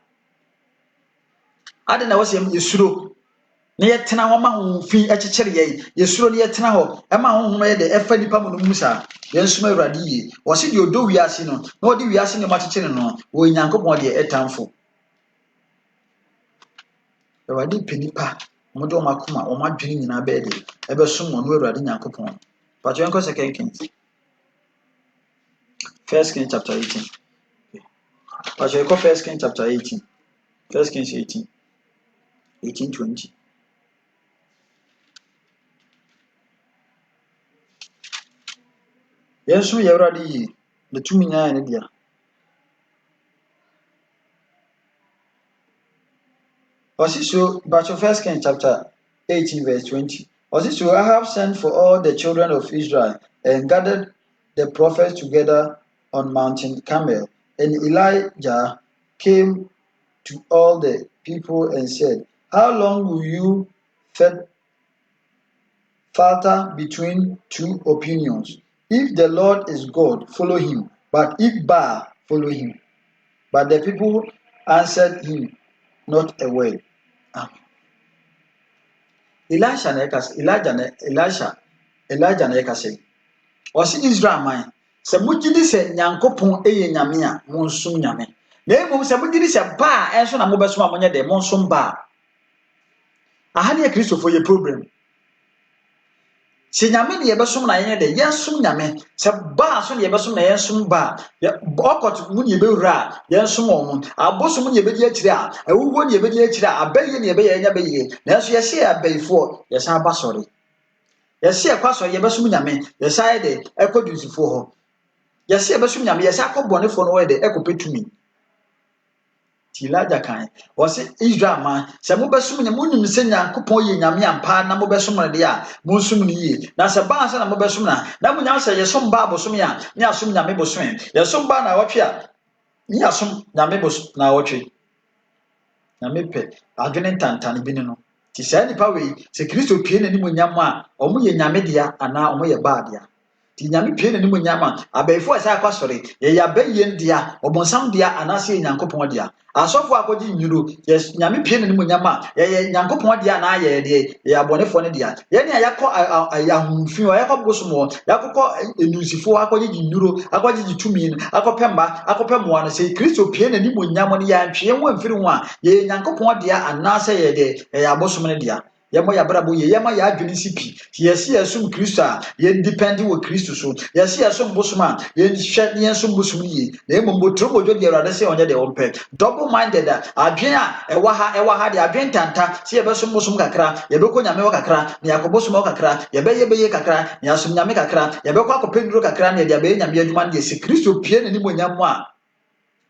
I don't know what's him, Yesuru. Near Tenawama, Fee at Cherry, Yesuru near Tenaho, Emma who made the Effendi Pamu Musa, yes, Muradi, was it your do we are seen, nor do we are seeing a Matichino, or in Yanko Body at Tanfo. The Radi Penipa, Modo Makuma, or my dream in a bed, ever soon on where Radin Yankopon. But your uncle second Kings. First Kings chapter 18. But you call First Kings chapter 18. First Kings 18. 18:20. Yes, we already the 2 million idea. Also, but your First Kings chapter 18, verse 20. Also, Ahab sent for all the children of Israel and gathered the prophets together on Mountain Carmel. And Elijah came to all the people and said, how long will you falter between two opinions? If the Lord is God, follow him. But if Baal, follow him. But the people answered him not a word. Elijah na ekase. Osi Israel man. Se mugidi se Nyankopon eye nyame a monsum nyame. Na emu se mugidi se ba enso na mobeso amonye de monsum ba. Aha ne Kristofo ye problem. Se nyame ne yebesom na yenye de yensum nyame. Se ba so ne yebesom na yensum ba. Okot mu ne yebewura yensum omo. Aboso mu ne yebedi akire a, ewuwo ne yebedi akire a, abaye ne yebeye nya beye. Na so yese abayfo yesa abasori. Yese ekwaso yebesom nyame, yesa ye de ekodusifo ho. Yese yebesom nyame, yesa akobonefo no we de ekopetumi. Elijah kan wose Israel man se mo besum nyame munim se Nyankopon ye nyame ampa na mo besum ne de a mo nsum ne ye na se ba se na mo besum na mo nyam se yesom ba bosom ya ne asom nyame bosom yesom ba na wotwe a ne asom nyame bosom na wotwe nyame pe adwene tantane bi ne no ti se nipa we se Kristo pie na ni mo nyam a omo ye nyame dia ana omo ye ba dia ti nyame pie ne mu nyama abefo asa akwasore ye ya bayen dia obonsam dia anase nyankopon dia asofo akoji nyuro yes nyame pie ne mu nyama ye nyankopon dia na ye de ye abonefo ne dia ye ne yakọ ayahunfi o yakọ bosomo yakọ enusifo akoji nyuro akoji tumi akopemba akopemo no se Kristo pie ne mu nyama ne ya ntwe ho amfiri ho a ye nyankopon dia anase ye de ye abosom ne dia yɛmɔ yɛabrabɔ yɛ yɛma yɛ adwene si pi yɛsi yɛsom Kristo a yɛn depend wɔ Kristo so yɛsi yɛsom bosom a yɛn hwɛ yɛn som bosom yie na emu mbotoro bodwo deɛ Awurade sɛ ɔnyɛ deɛ ɔmpɛ double minded a adwene a ɛwɔ ha deɛ adwene tanta sɛ yɛbɛsom bosom kakra yɛbɛkɔ nyame wɔ kakra na yɛakɔ bosom wɔ kakra yɛbɛyɛ kakra na yɛasom nyame kakra yɛbɛkɔ akɔpɛ nduro kakra na yɛde abɛyɛ nyame adwuma no deɛ sɛ Kristo pie ne nimonyam mu a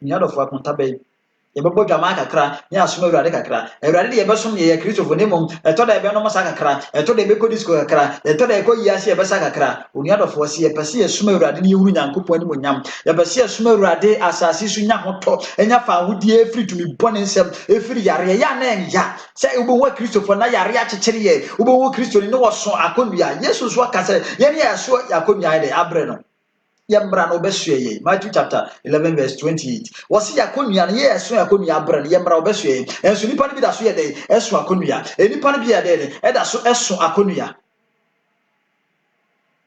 nyadɔfo akonta bɛyi yɛbɛbɔ dwama kakra ne asom Awurade kakra Awurade de yɛbɛsom yɛ Kristofo ne mom ɛtɔ da yɛbɛnom sa kakra ɛtɔ da yɛbɛkɔ disco kakra ɛtɔ da yɛkɔ yiase yɛbɛsa kakra onuadɔfoɔ se yɛpɛ sɛ yɛsom Awurade ne yɛhunu Nyankopɔn anim onyam yɛpɛ sɛ yɛsom Awurade asase so nya hotɔ ɛnya fa ahodie ɛfiri tumi bɔne nsɛm ɛfiri yareɛ yɛ na ɛnya sɛ wobɛwɔ Kristofo na yareɛ akyekyere yɛ wobɛwɔ Kristo ne wɔso akonnua Yesu so aka sɛ yɛne yɛso akonnua yɛ abrɛ no yembra no besue Matthew chapter 11 verse 28 wasi yakonua no ye so yakonua abra no yembra obesue enso nipa no bi da so ye de eso akonua enipa no bi ye de e da so eso akonua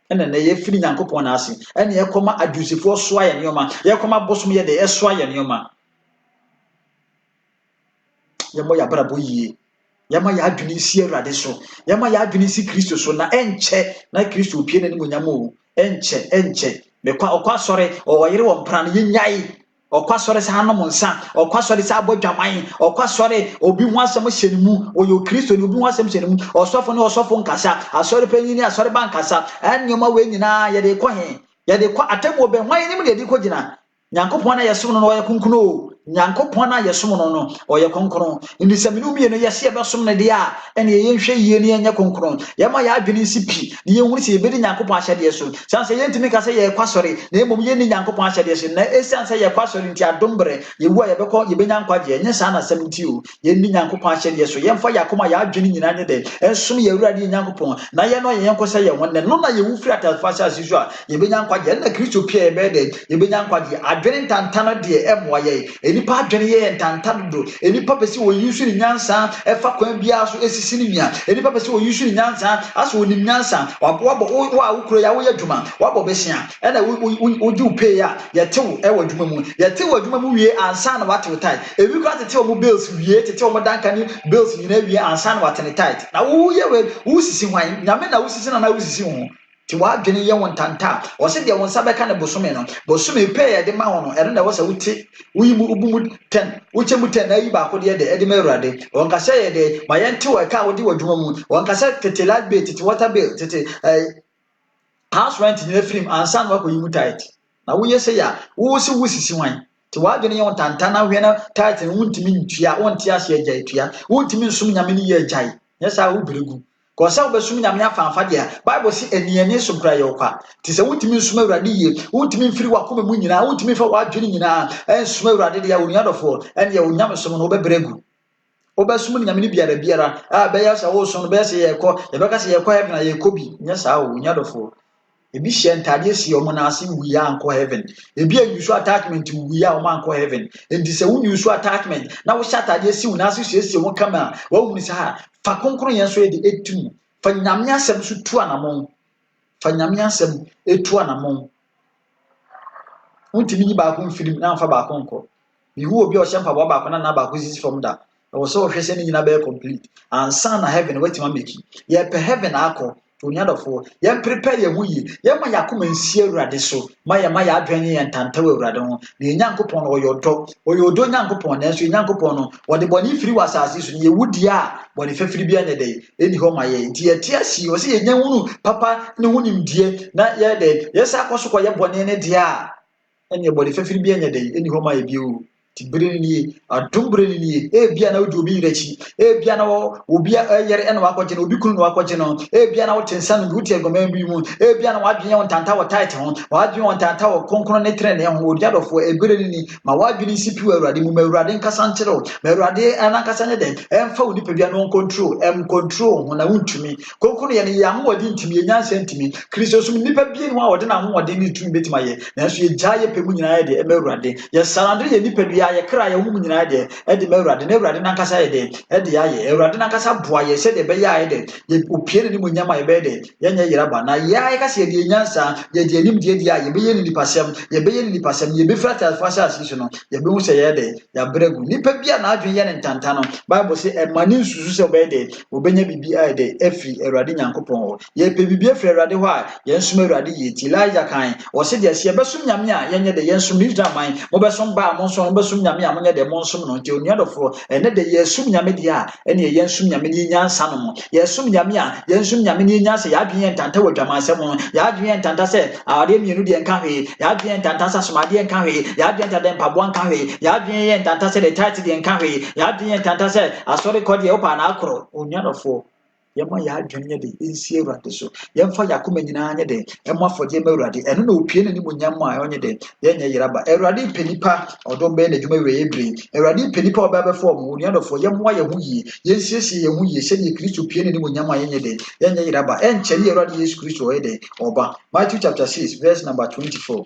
ene na ye firi Nyankopon na ase ene ye koma adusifo so aye neoma ye koma bosom ye de eso aye neoma yembo ya bra boyie yama ya adwene si Awurade so yama ya adwene si Kristo so na enche na Kristo pie ne nimonyamo enche mekwa okwa sore o yere wo mpra no yenyai okwa sore sa hanom nsa okwa sore sa abodwaman okwa sore obi hu asem hyenimu oyo Kristo ni obi hu asem hyenimu osofo ne osofo nkasa asore panyini asore bankasa anyoma we nyina ye de kɔ he ye de kɔ atemo be hwan ni mu de di kɔ gina Nyankopɔn na yesom no ɔyɛ kunkuno Nyankopɔn na yesom no ɔyɛ kunkuno ndi saminu mie no yɛse yɛbɛsom no de a ɛne yɛnhwɛ yie ne yɛnyɛ kunkuno yɛma yɛ adwene si pi ne yɛhunu sɛ yɛbɛdi Nyankopɔn ahyɛdeɛ so sanse yɛntumi ka sɛ yɛ kwasɔre na mmom yɛnni Nyankopɔn ahyɛdeɛ so na ɛsiane sɛ yɛ kwasɔre nti adombre yɛwu a yɛbɛkɔ yɛbɛnya nkwagye ɛnyɛ saa na asɛm nti o yɛnni Nyankopɔn ahyɛdeɛ so yɛmfa yɛ akoma yɛ adwene nyinaa ne de ɛsom yɛ Awurade Nyankopɔn na yɛ no yɛn kɔ sɛ yɛ wɔn no na yɛwu firi atafa hyɛ so a yɛbɛnya nkwagye ɛna Kristo pia yɛbɛyɛ de yɛbɛnya nkwagye adwene ntantana de ɛmoa yɛ enipa adwene yɛ ntantana do enipa pɛ sɛ wɔyi so ne nyansa ɛfa kwan bia so esisi ne nua enipa pɛ sɛ wɔyi so ne nyansa aso onim nyansa wabɔ wo a wokuro ya woyɛ dwuma wabɔ besia ɛna wodi upe ya yɛtew ɛwɔ dwuma mu yɛtew adwuma mu wie ansa na watew tight ebi kora tete wo bills wie tete wo danka ne bills nyina wie ansa na watene tight na wo yɛ wo sisi hwan nyame na wo sisi na wo sisi ho ti wa adwene ye won tanta o se de won sabeka ne bosome no bosome pe ye de ma ho no ere na wo se wuti uyi mu ubu mu 10 wuche mu 10 na yi ba ko de de ma Awurade won ka se ye de ma ye nte wa ka wo de wadwuma mu won ka se tete light bill tete water bill tete house rent ni film ansa na ko yi mu tight na wo ye se ya wo se wusisi wan ti wa adwene ye won tanta na hwe na tight no wuntimi ntua won ti ase agya etua wuntimi nsum nyame ne ye agyae yesa wo beregu Kosa obesum nyame afanfa de a Bible si eniane so kra ye okwa ti se wutimi nsum Awurade ye wutimi mfiri wakoma mu nyina wutimi fa wadwene nyina ensum Awurade de ya onuadofo ene ye onyame som no obebregu obesum nyame ne biara a be ya sa wo so no be se ye kɔ ye beka se ye kɔ heaven na ye kɔ bi nya sa wo onuadofo ebi hye ntade si omo na ase wu ya anko heaven ebi anyusu attachment wu ya omo anko heaven enti se wunyusu attachment na wo hye atade si wu na ase hye wo kama wa wu ni sa fa konkron yen so de etum fa nyame asem so tu anamon fa nyame asem etu anamon untimi ni ba ko mfirim na mfa ba ko nko bi hu obi o hyempa ba ko na ba ko sisi from da o so hwese ni nyina be complete ansa na heaven wetima meki ye pe heaven akọ Onyadofo yɛn prepare yɛn ho yi yɛn ma yakoma nsie Awurade so ma yɛ adwene yɛn tantaw Awurade ho na Nyankopɔn no ɔyɛ ɔdɔ Nyankopɔn na nso Nyankopɔn no wɔde bɔne firi wasase so ne yɛwudi a bɔne fafiri bia ne dɛ eni hɔ ma yɛ nti yɛte asi ɔse yɛnya hunu papa ne ho nimdie na yɛ dɛ yɛsa akɔ so kɔ yɛ bɔne ne de a ɛne bɔne fafiri bia ne dɛ eni hɔ ma yɛ bio Tibrini, a Dumbrini, Biana Dubi Rechi, Biano, Ubia Ayer and Wakajin, Ubikun Wakajino, Biana Tensan, Gutia Gomembi Moon, Biana Wabion Tantawa Titan, Wabion Tantawa Conconetren, and Wodiado for a Brini, Mawabini Sipu, Radimu, Radin Casantero, Merade and Acasanade, and for Nipiano control, control when I want to me. Conconi and Yamu didn't me, Yan sent me, Christos Nipa being one, then I'm what they need to bet my now she giant Pemunia, Emerade, yes, Sandri, Nipia, cry a woman in idea, Eddie Merad, never had an Ancasa, Eddie Aye, Radinacasa boy, said the Bayade, ye appeared in Munyama bed, Yanya Yaba, Naya, say the Yansa, ye denim dia, ye be in the Passam, ye be in the Passam, ye be flat as fast as seasonal, ye be say Ede, ya bregu, Nipia, Adrian and Tantano, Bible say a manu Susa bede, Ubenya be ide, Effie, a Radinian coupon, ye be be a fair radiwa, Yensum Radi, Tilaja kind, or said yes, ye besum yamia, Yanya the Yensum Nidamine, Mobesum Ba, Monson, Besum Yamia, the Monson, until near the four, and then the Yesum Yamedia, and ye Yensum Yaminian Sanamo, Yesum Yamia, Yensum Yaminian, say Yabian Tanta with Jamasamo, Yadian Tanta said, our dear Munudian Carry, Yadian Tantasa Smadian Carry, Yadian Tadem Pabuan Carry, Yadian Tanta said the Tatian Carry, Yadian Tanta said, I saw the Cordia open acro, Unyano for. Yama ya adwene de ensie urade so yemfa yakoma nyina anye de ema fodie ma urade eno na opie ne mu nyamma a onye de yenye yiraba urade penipa odom be na dwuma we ebri urade penipa oba be form wo ne adofo yemwa ye hu yi yensiesie ye hu yi se ne Kristo pie ne mu nyamma yenye de yenye yiraba encheri urade Yesu Kristo we de oba Matthew chapter 6 verse number 24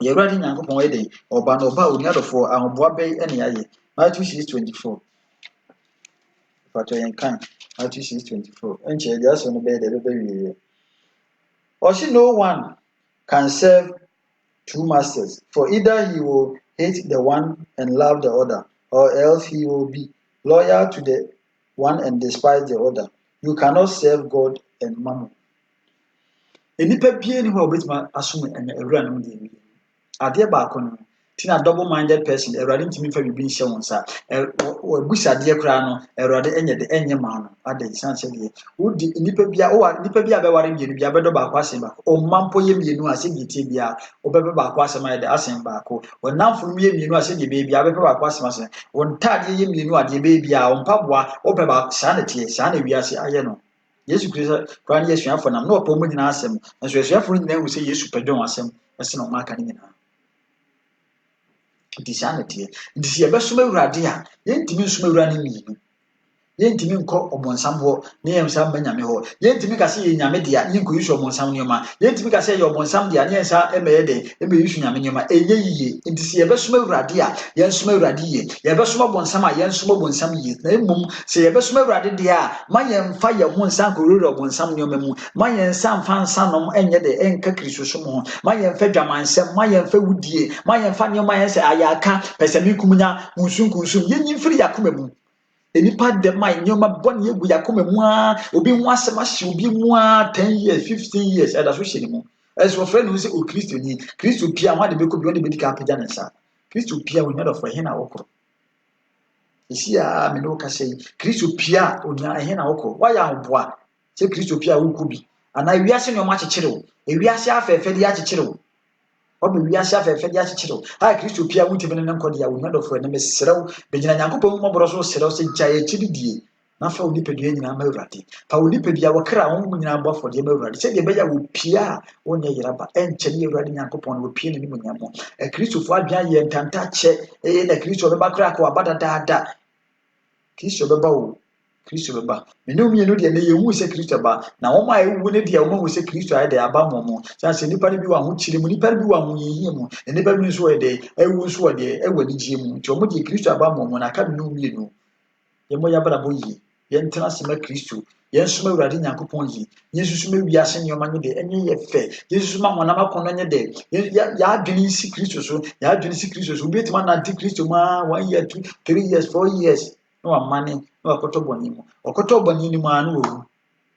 ye urade nyankopon we de oba no oba oni adofo ahoboa be ene aye Matthew 6:24 But I can Matthew 6:24. And just on the bed, everybody. Or see, no one can serve two masters, for either he will hate the one and love the other, or else he will be loyal to the one and despise the other. You cannot serve God and mammon. Enipa bie ni ho obetima asum en ewura no de ade ba ko no tina double minded person ewurade ntimi fa bibi nhyɛ won sa busa de kura no ewurade enye de enye ma no ade san sɛ de wodi nipa bia nipa bia be ware mienu bia be do ba ko asɛm ba o mampo ye mienu asɛ de tie bia o be ba ko asɛm ayɛ de asɛm ba ko wonamfo ye mienu asɛ de be bia be ba ko asɛm asɛ won tade ye mienu ade be bia o mpaboa o be ba sa na tie sa na wiase ayɛ no Yesu Kristo kwa ni Yesu afọ nam na opo mu nyina asɛm nso Yesu afọ nyina hu sɛ Yesu pɛdwon asɛm ɛse na ɔma aka ne nyina disanity disi ebesoma urade a yentimi nsoma urade mienu yentimi nkɔ obonsam ho ne yemsa banyame ho yentimi kase ye nyame dia yenko yisu obonsam nyoma yentimi kase ye obonsam dia ne yensa emeye de ebe yisu nyame nyoma enye yiye disi ebesoma urade a yensoma urade ye yebesoma obonsam a yensoma obonsam ye na emum se yebesoma urade dia a ma yemfa ye ho nsan kororo obonsam nyoma mu ma yensa mfa nsanom enye de enka Kristo so mo ma yemfa dwamansem ma yemfa wudie ma yemfa nyoma yense ayaka pesemi kumunya kunsun yenyi firi yakoma mu enipa dem a nyoma bɔne egu yakoma mu a obi ho asɛm ahye obi mu a 10 years 15 years ɛda so hyɛ ne mu ɛso frɛ no sɛ o Kristo ni Kristo pia ho ade bɛkɔ bi ɔne bɛdi ka apagya ne nsa Kristo pia wo nyɛ dɔfo ɛhe na wokɔ esi a me no ka sɛ Kristo pia onya ɛhe na wokɔ wayɛ ahoboa sɛ Kristo pia wokɔ bi ana wiase ne ɔma akyekyere wo wiase afɛɛfɛ de akyekyere wo obi wiase afɛɛfɛ de akyekyere wo ha Kristo pia wutimi ne nkɔde a wo nya dɔfo ɛne mesrɛw begyina Nyankopɔn mu mɔboro so srɛw sɛ gyae akyiri die na fa wo nipadua nyinaa ma Awurade fa wo nipadua wɔkra wo mu nyinaa bɔ afɔdeɛ ma Awurade sɛdeɛ ɛbɛyɛ wo pia a wonyɛ yeraba ɛnkyɛ ne Awurade Nyankopɔn wo pia ne mu nyamo Kristofo adwan yɛ ntanta kyɛ na Kristo bɛba kra ka waba dadaada Kristo bɛba wo Kristo bɛba menum yɛ no deɛ na yɛhu sɛ Kristo ba na wɔn a ɛwu ne deɛ wɔn hu sɛ Kristo ayɛ de aba mɔmɔ sɛ nipa ne bi wɔ ho kyire mu nipa ne bi wɔ ho yɛyɛ mu nipa bi nso wɔ de ɛwu nso wɔ de ɛwɔ anigye mu nti wɔn de Kristo aba mɔmɔ na aka menum yɛ no yɛmɔ yɛabrabɔ yie yɛntena sema Kristo yɛnsoma Awurade Nyankopɔn yie yɛnsusuma wiase nneɛma no de ɛnyɛ yɛ fɛ yɛnsusuma honam akɔnnɔ nyɛ de yɛadwene si Kristo so yɛadwene si Kristo so obi etuma nante Kristo ma 1 year 2 3 years 4 years no amane no akoto bɔne mu ɔkɔtɔ bɔne ni mu anu owu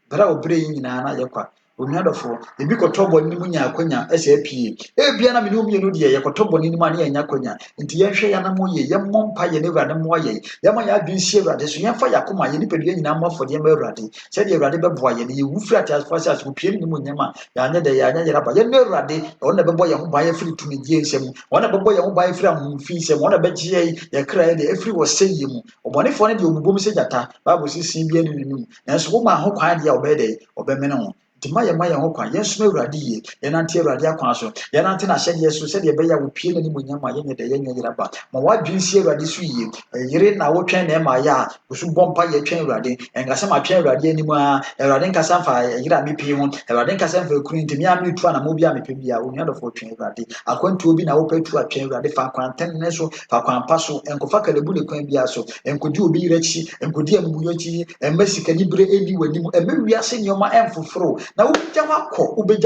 bra obre yi nyinaa na yɛkwa Onuadofo ebi kotobɔ ni mu nya akonya ese apie ebia na me no mienu de ye kotobɔ ni mu ane nya akonya nti ye hwe ya na mo ye mmɔ mpa ye ne Awurade mo ye ye ma ya adwensie Awurade so ye fa yakoma ye nipadua nyina mo afɔde ma Awurade se de Awurade bɛboa ye ne ye wufri atasfo se pie ni mu nyama ya anya de ya anya yera ba ye ne Awurade ɔna bɛbɔ ye ho ba ye firi tumi die nsɛm ɔna bɛbɔ ye ho ba ye firi ahomfi nsɛm ɔna bɛgye ye kra ye de efiri wɔ sɛyi mu ɔbɔnefo ne de obubom se gyata Bible sisi bia ne nunum nanso wo ma ho kwan de obɛde obɛmene ho Tima ya maya ho kwan yesu Awurade ye yenante Awurade akwan so yenante na hyɛ so sɛ de bɛya wo pie na ni munyama yenye de yenye yeraba ma wadwensi Awurade so yie yere na wo twɛn na ma ya wo so bɔmpa ye twɛn Awurade enkasa ma twɛn Awurade anim a Awurade nkasa fa yere a mepie ho Awurade nkasa fa kunu ntimi a metu ana mo bia mepe bia onua dɔfo twɛn Awurade akwantuo bi na wo pɛtu a twɛn Awurade fa kwanten ne so fa kwanpa so enkofa kalebu ne kwan bia so enkodi obi yirachi enkodi amuyochi emmasika ni bere eni wanim emmewiase nyoma emfoforo na ubegya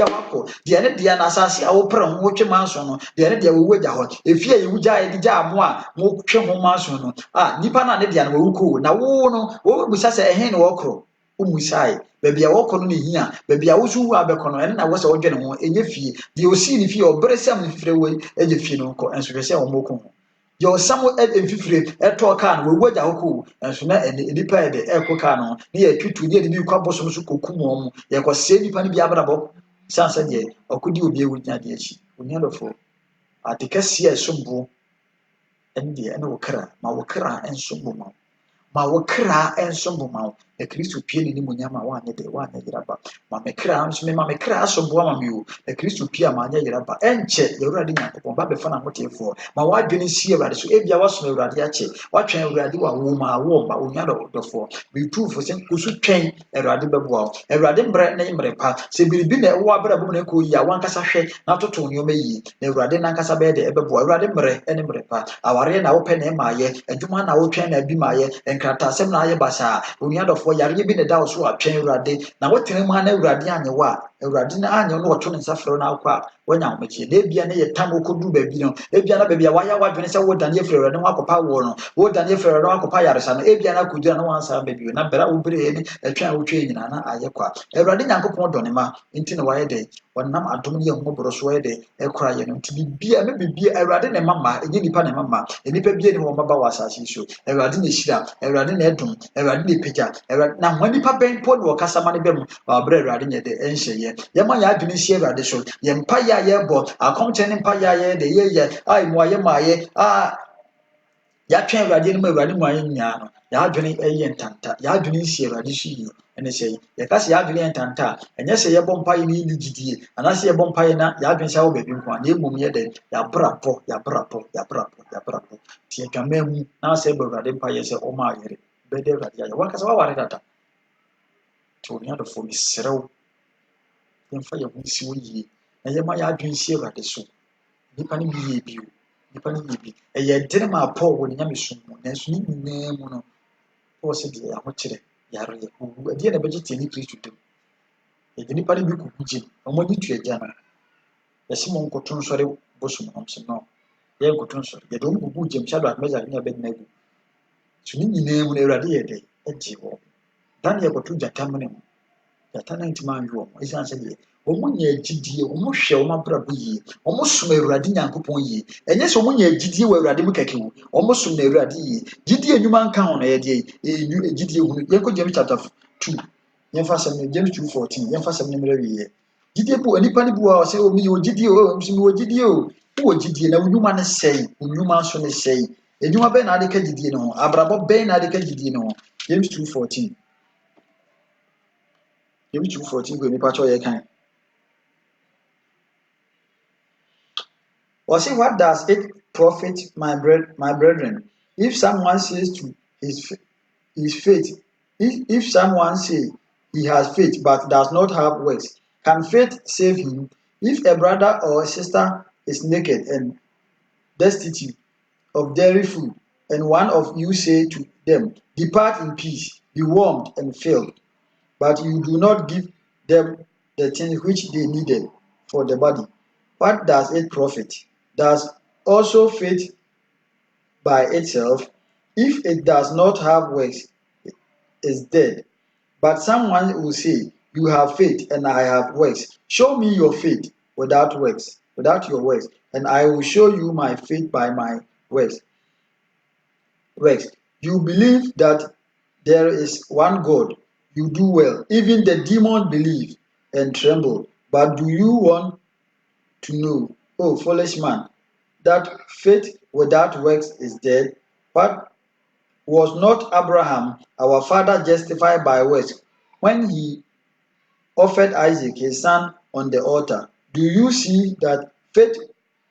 wakɔ de ne de na asase a wo pere ho twe manso no de ne de wo wagya hɔ efie ye wugya ye de amo a mo twe ho manso no nipa na ne de na wo ko na wo no wo busa sɛ ɛhen ne wo kro umusai baabi a wo kɔ no ne hia baabi a wo so wu abɛkɔ no ɛne na wo sɛ wo dwene ho enye fie de osi ne fie obere sɛm ne fifire wo egye fie no kɔ enso hwɛ sɛ wo moko ho yo samo emfifire eto kaa no wo wagya hoko enso na nipa e de eko kaa no ne ya twitu ne bi kwa bosom so kokum omo ye ko se nipa ne bi abrabɔ sansa de okudi obi ewu nya de achi onyadofo atekase esombo ende ene wo kra ma wo kra ensombo ma wo kra ensombo ma e Kristo pie ni munyama wa anye de wa anye yeraba ma me kra nso me ma me kra asombo ma me o e Kristo pie ma anye yeraba enche Awurade Nyankopɔn ba be fa na motefo ma wa dwene si Awurade so ebia waso Awurade ache wa twɛn Awurade wa wo ma wo ba onya dɔfo be tu fo sen kusu twɛn Awurade bɛboa Awurade mbrɛ na mbrɛ pa se biribi na wo abra bom na ko yi a wankasa hwɛ na toto nyoma yi na Awurade nankasa bɛ de ɛbɛboa Awurade mbrɛ ene mbrɛ pa aware na wo pɛ na ma ye adwuma na wo twɛn na bi ma ye enkrata asɛm na aye basa onya dɔfo yare bi ne da so atwɛn Awurade na wotene ma na Awurade anye wa Awurade na anye no wɔto ne nsafrɛ na akwa wanya homegye na ebia ne yetam okodu baabi no ebia na baabi a waya wadwene sɛ wo dane afiri Awurade ho akɔpa wo no wo dane afiri Awurade ho akɔpa yaresa no ebia na kodura na wansa baabi na bra wo bere ni atwa wo twa nyina na aye kwa Awurade Nyankopɔn dɔne ma nti na waye de wɔnam adom ne ehumoboro so waye de ekora ye no nti bibia me bibia Awurade ne mama enye nipa ne mama enipa bia ne wo maba wasase so Awurade ne hyira Awurade ne edom Awurade ne pagya Awurade na ho nipa bɛn po ne wɔkasa ma ne bɛm abra Awurade nye de enhye ye yɛma ya adwene hye Awurade so yɛmpa ya yɛbɔ akɔmkyɛ ne mpa ya yɛ de yɛyɛ ai mo ayɛ ma yɛ ya twɛn Awurade ne mu Awurade mu ayɛ nyaa no ya adwene ɛyɛ ntanta ya adwene hye Awurade so yi ene sɛ yɛka sɛ ya adwene ntanta ɛnyɛ sɛ yɛbɔ mpa yɛ ne yi gidie anase yɛbɔ mpa yɛ na ya adwene sɛ wo baabi nko a na emom yɛ de ya brapɔ tie dwama mu na sɛ Awurade mpa yɛ sɛ ɔma ayere bɛde Awurade ayɛ wakasa waware dada to nya do fo misrew yɛmfa yɛ ho si wo yie na yɛma yɛ adwene hye Awurade so nipa ne bi yɛ bi nipa ne yɛ bi ɛyɛ dene ma Paul wɔ ne nyamesom mu nanso ne nyinaa mu no Paul sɛ deɛ yɛ ahokyerɛ yare yɛ owu ɛdeɛ na bɛgye tie ne Kristo dɛm yɛde nipa ne bi kuku gye ɔmo ani tu agya no yɛsɛ mo nkoto nsɔre bosom ɔm sɛ no yɛ nkoto nsɔre yɛde ɔmo kuku gye mhyɛ do akmɛgya ne abɛdina agu so ne nyinaa mu no Awurade yɛ dɛ agye wɔ Daniel kɔto gyata mene mu gyata na ntimi anwe ɔmo ɛsiane sɛ deɛ ɔmo nyɛ agyidie ɔmo hwɛ ɔmo abrabɔ yie ɔmo som Awurade Nyankopɔn yie ɛnyɛ sɛ ɔmo nyɛ agyidie wɔ Awurade mu kɛkɛ wo ɔmo som na Awurade yie gyidie nnwuma nka ho na yɛde gyidie hunu yɛnkɔ James chapter 2 yɛmfa asɛm no James 2:14 yɛmfa asɛm no mmerɛ wie gyidie bu nipa ne bu a ɔsɛ ɔmo yɛ gyidie o ɔmo wɔ gyidie o wɔ gyidie na nnwuma ne sɛe nnwuma nso ne sɛe nnwuma bɛn na ade ka gyidie no ho abrabɔ bɛn na ade ka gyidie no ho James 2:14 James 2:14 go nipa cho yɛ kan or say, what does it profit, my brethren, if someone says to his faith, if someone say he has faith but does not have works, can faith save him? If a brother or a sister is naked and destitute of daily food, and one of you say to them, depart in peace, be warmed and filled, but you do not give them the things which they needed for the body, what does it profit? Does also faith by itself, if it does not have works, is dead. But someone will say, you have faith and I have works. Show me your faith without works, without your works, and I will show you my faith by my works. Works. You believe that there is one God. You do well. Even the demons believe and tremble. But do you want to know, oh foolish man, that faith without works is dead? What was not Abraham, our father, justified by works when he offered Isaac, his son, on the altar? Do you see that faith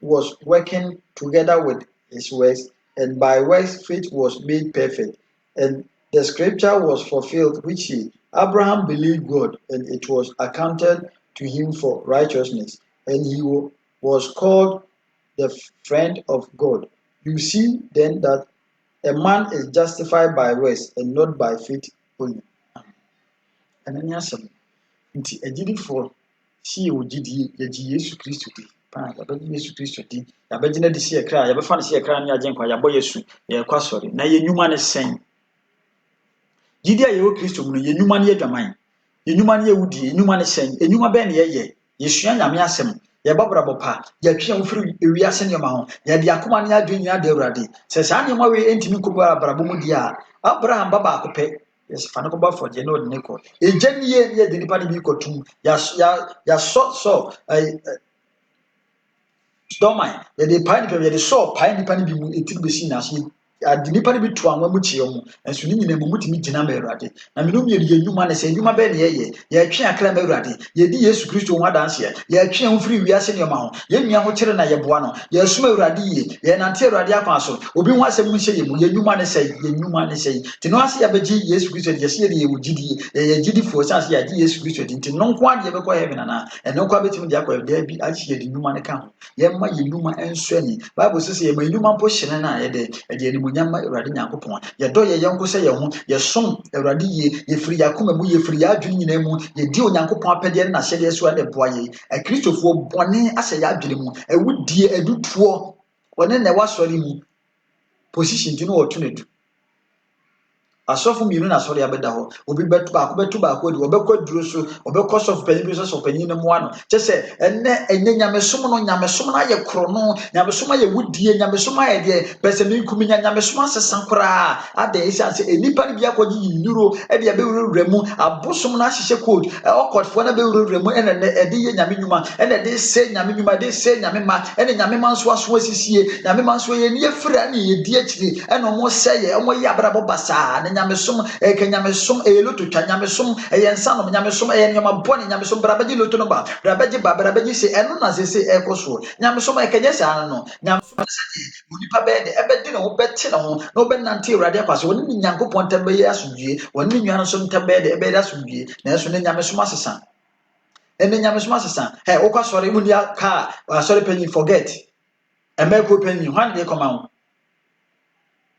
was working together with his works, and by works faith was made perfect? And the scripture was fulfilled, which he, Abraham believed God, and it was accounted to him for righteousness, and he was called the friend of God. You see then that a man is justified by works and not by faith only. And then nti agyidifoɔ si yɛ gyidie yɛgye Yesu Kristo di paa yɛbɛgye Yesu Kristo di yɛbɛgyina de si yɛ kra yɛbɛfa no si yɛ kra ne yɛagye nkwa yɛabɔ Yesu yɛkɔ asɔre na yɛ nnwuma ne sɛn gyidie a yɛwɔ Kristo mu no yɛ nnwuma ne yɛ dwaman yɛ nnwuma ne yɛ wudie nnwuma ne sɛn nnwuma bɛn ne yɛyɛ yɛsua Nyame asɛm yɛbɔ brabɔ pa yɛtwe ho firi ewiase nneɛma ho yɛde akoma ne adwene nyinaa da Awurade sɛ saa nneɛma wei ntumi nkɔ brabɔ mu di a Abraham ba baako pɛ yes, fana ko ba for je no ne ko eje ni ye de nipa ni bi ko tum ya so stormy ye de pa nipa ye de so pa nipa ni bi mu eti be si na so ade nipa ni bi to anwa mu chie mu enso ni nyina mu mutimi gina ma Awurade na me no me ye nnwuma ne se nnwuma be ne ye twe akra ma Awurade ye di Yesu Kristo ho adanse ye twe ho firi wiase ne ma ho ye nua ho kire na ye boa no ye suma Awurade ye nante Awurade akwa so obi ho asem mu hye ye mu ye nnwuma ne se ti no ase ya beji Yesu Kristo ye se ye wugidi ye gidi fo sanse ya di Yesu Kristo ti no nko ade ye be kwa heaven na eno kwa betimi de akwa da bi achi ye di nnwuma ne ka ho ye ma ye nnwuma enso ani Bible says ye ma nnwuma mpo hyene na ye de ni munyama Awurade Nyankopɔn ye do ye yonko se ye ho ye som Awurade ye firi yakoma mu ye firi ya adwene nyina mu ye di Onyankopɔn apede na hyede so ade boa ye Kristofo bone asɛ ya adwene mu ewudie edutuo wone na wasɔre mu position di no otu ne du asɔfo mienu na asɔre abɛda hɔ obi betu baako di obekɔ duro so obekɔ sɔfo panyin bi so sɔfo panyin no mu ano kyɛ sɛ enne nyamesom na ayɛ koro no nyamesom ayɛ wudie nyamesom ayɛ de pɛsɛ mi nkumi nyamesom asesa koraa ada esi ase enipa ni bi akɔgye yinuro ɛde abɛwurawura mu abosom na ahyehyɛ code ɔkɔtfo na bɛwurawura mu ɛna ɛde yɛ nyame nnwuma ɛna ɛde se nyame nnwuma de se nyame ma ɛna nyame ma nso aso asisie nyame ma nso yɛ ne yɛfira ne yɛdi akyiri ɛna ɔmo sɛ yɛ ɔmo yɛ abrabɔ basaa nyamesom nyamesom loto twa nyamesom nsanom nyamesom nyama bɔne nyamesom brabaji loto no ba brabaji se ɛno na se ɛkɔso nyamesom nyɛ saa no nyamesom se onipa bɛɛ de ɛbɛdi ne ho bɛte ne ho na ɔbɛnante Awurade akwaso wɔne ne Nyankopɔn ntam bɛyɛ asomdwie wɔne ne nnuano nso ntam bɛyɛ de ɛbɛyɛ asomdwie na ɛso ne nyamesom asesa ɛne nyamesom asesa wokɔ asɔre mu dia ka asɔre panyin forget ɛmɛko panyin hwan de kɔma ho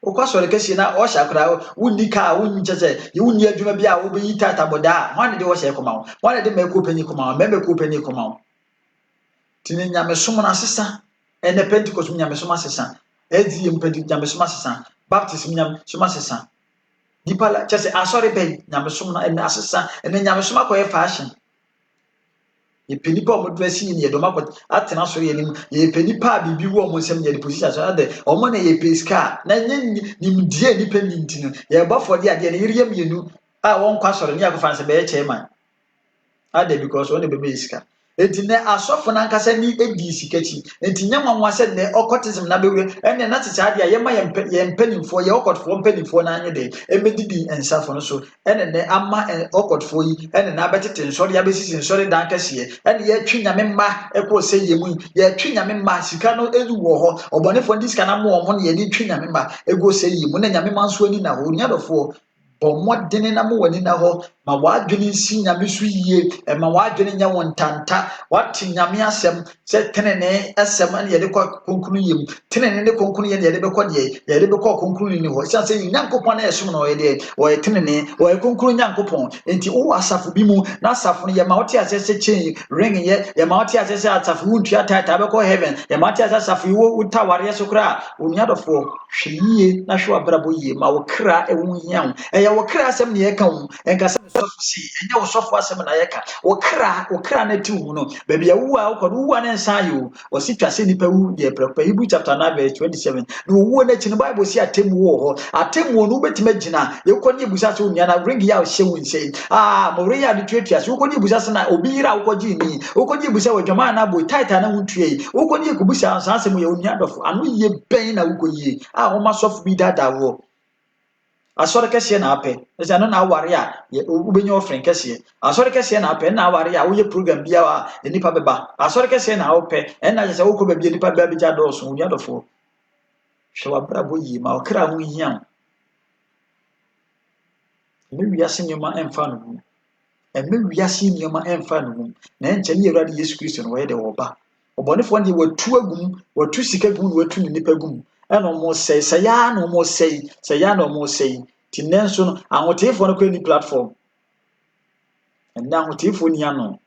ukasore kesi na o shakra wunni ka wunni chese wunni adwuma bia wo beyi tata boda hwan de wo hye koma wo hwan de meko panyi koma wo memeko panyi koma wo tini nyamesom na asesa ene Pentecost nyamesom asesa edi mpedi nyamesom asesa baptism nyamesom asesa dipala chese asore be nyamesom na ene asesa ene nyamesom akoye fashion ye penipa omo dressing ni edoma ko atena so ye nim ye penipa bibi wo omo nsem ye de position so ade omo na ye peska na nye nimdie nipa nintino ye bafo de ade na yiriye mienu a won kwa soro ni akofa nse be ye chairman ade because one be iska enti ne asofo na nkasa ni edi sikachi enti nya nwanwa se ne occultism na bewe ene na tete ade ye ma ye mpanimfo ye occult mpanimfo na anye de emedidi ensafo no so ene ne ama occult yi ene na betete nsori ya besisi nsori dan kase ene ye twi nyame mma ekwo se ye mu ye twi nyame mma sika no edu wo ho obonefo ndi sika na mo mo ne ye di twi nyame mma ego se ye mu ne nyame mma nso ani na ho nyadofo bomodene na mo wani na ho ma wadwene nsi nyame so yie ma wadwene nya wontanta wati nyame asem se tenene asem na ye de kwa konkunu yim tenene ne konkunu ye de bekọ de ye de bekọ konkunu ni ho se se nyankopon na yesum na ye de o ye tenene o ye konkunu nyankopon enti wo asafo bi mu na asafo ye ma wote asese chain ring ye ma wote asese asafo wuntua tata bekọ heaven ye ma wote asese asafo wo utaware so kra onyadofo hweye na hwe abrabo yie ma wo kra ewu hian ya wo kra asem ne ye ka wo enkasa see, and you so far some Nayaka, or cra na two no, baby a woo out who one and say you, or sit to say the Peru, Hebrew chapter 9, verse 27. No one in the Bible see a Tim war, a Tim won who bet Megina, you can you busatu yana bring you out showing say, Moria the Tretias, who can you busasana, Obira, Okojini, who can you busa with Jamana, boy, Titan, and Tree, who can you busa and answer me on Yard and we ye pain a Ugoye, almost of be that war. Asɔre kɛseɛ na apɛ ɛsɛ no na aware a wobɛnya offering kɛseɛ asɔre kɛseɛ na apɛ na aware a woyɛ program bia a nipa bɛba asɔre kɛseɛ na wopɛ ɛna sɛ wokɔ baabi nipa bia bi gya dɔɔso wo nuadɔfoɔ hwɛ wabrabɔ yie ma ɔkra ho hia wo ɛmɛ wiase nneɛma ɛmfa no mu ɛmɛ wiase nneɛma ɛmfa no mu na ɛnkyɛ ne Awurade Yesu Kristo no wɔyɛ de wɔba ɔbɔnefoɔ deɛ watu agum watu sika gum na watu ne nipa gum ɛna ɔmo sɛe sɛyaa na ɔmo sɛe sɛyaa na ɔmo sɛe ti nanso no ahoteefoɔ no kɔ ni platform ɛnna ahoteefoɔ ni ano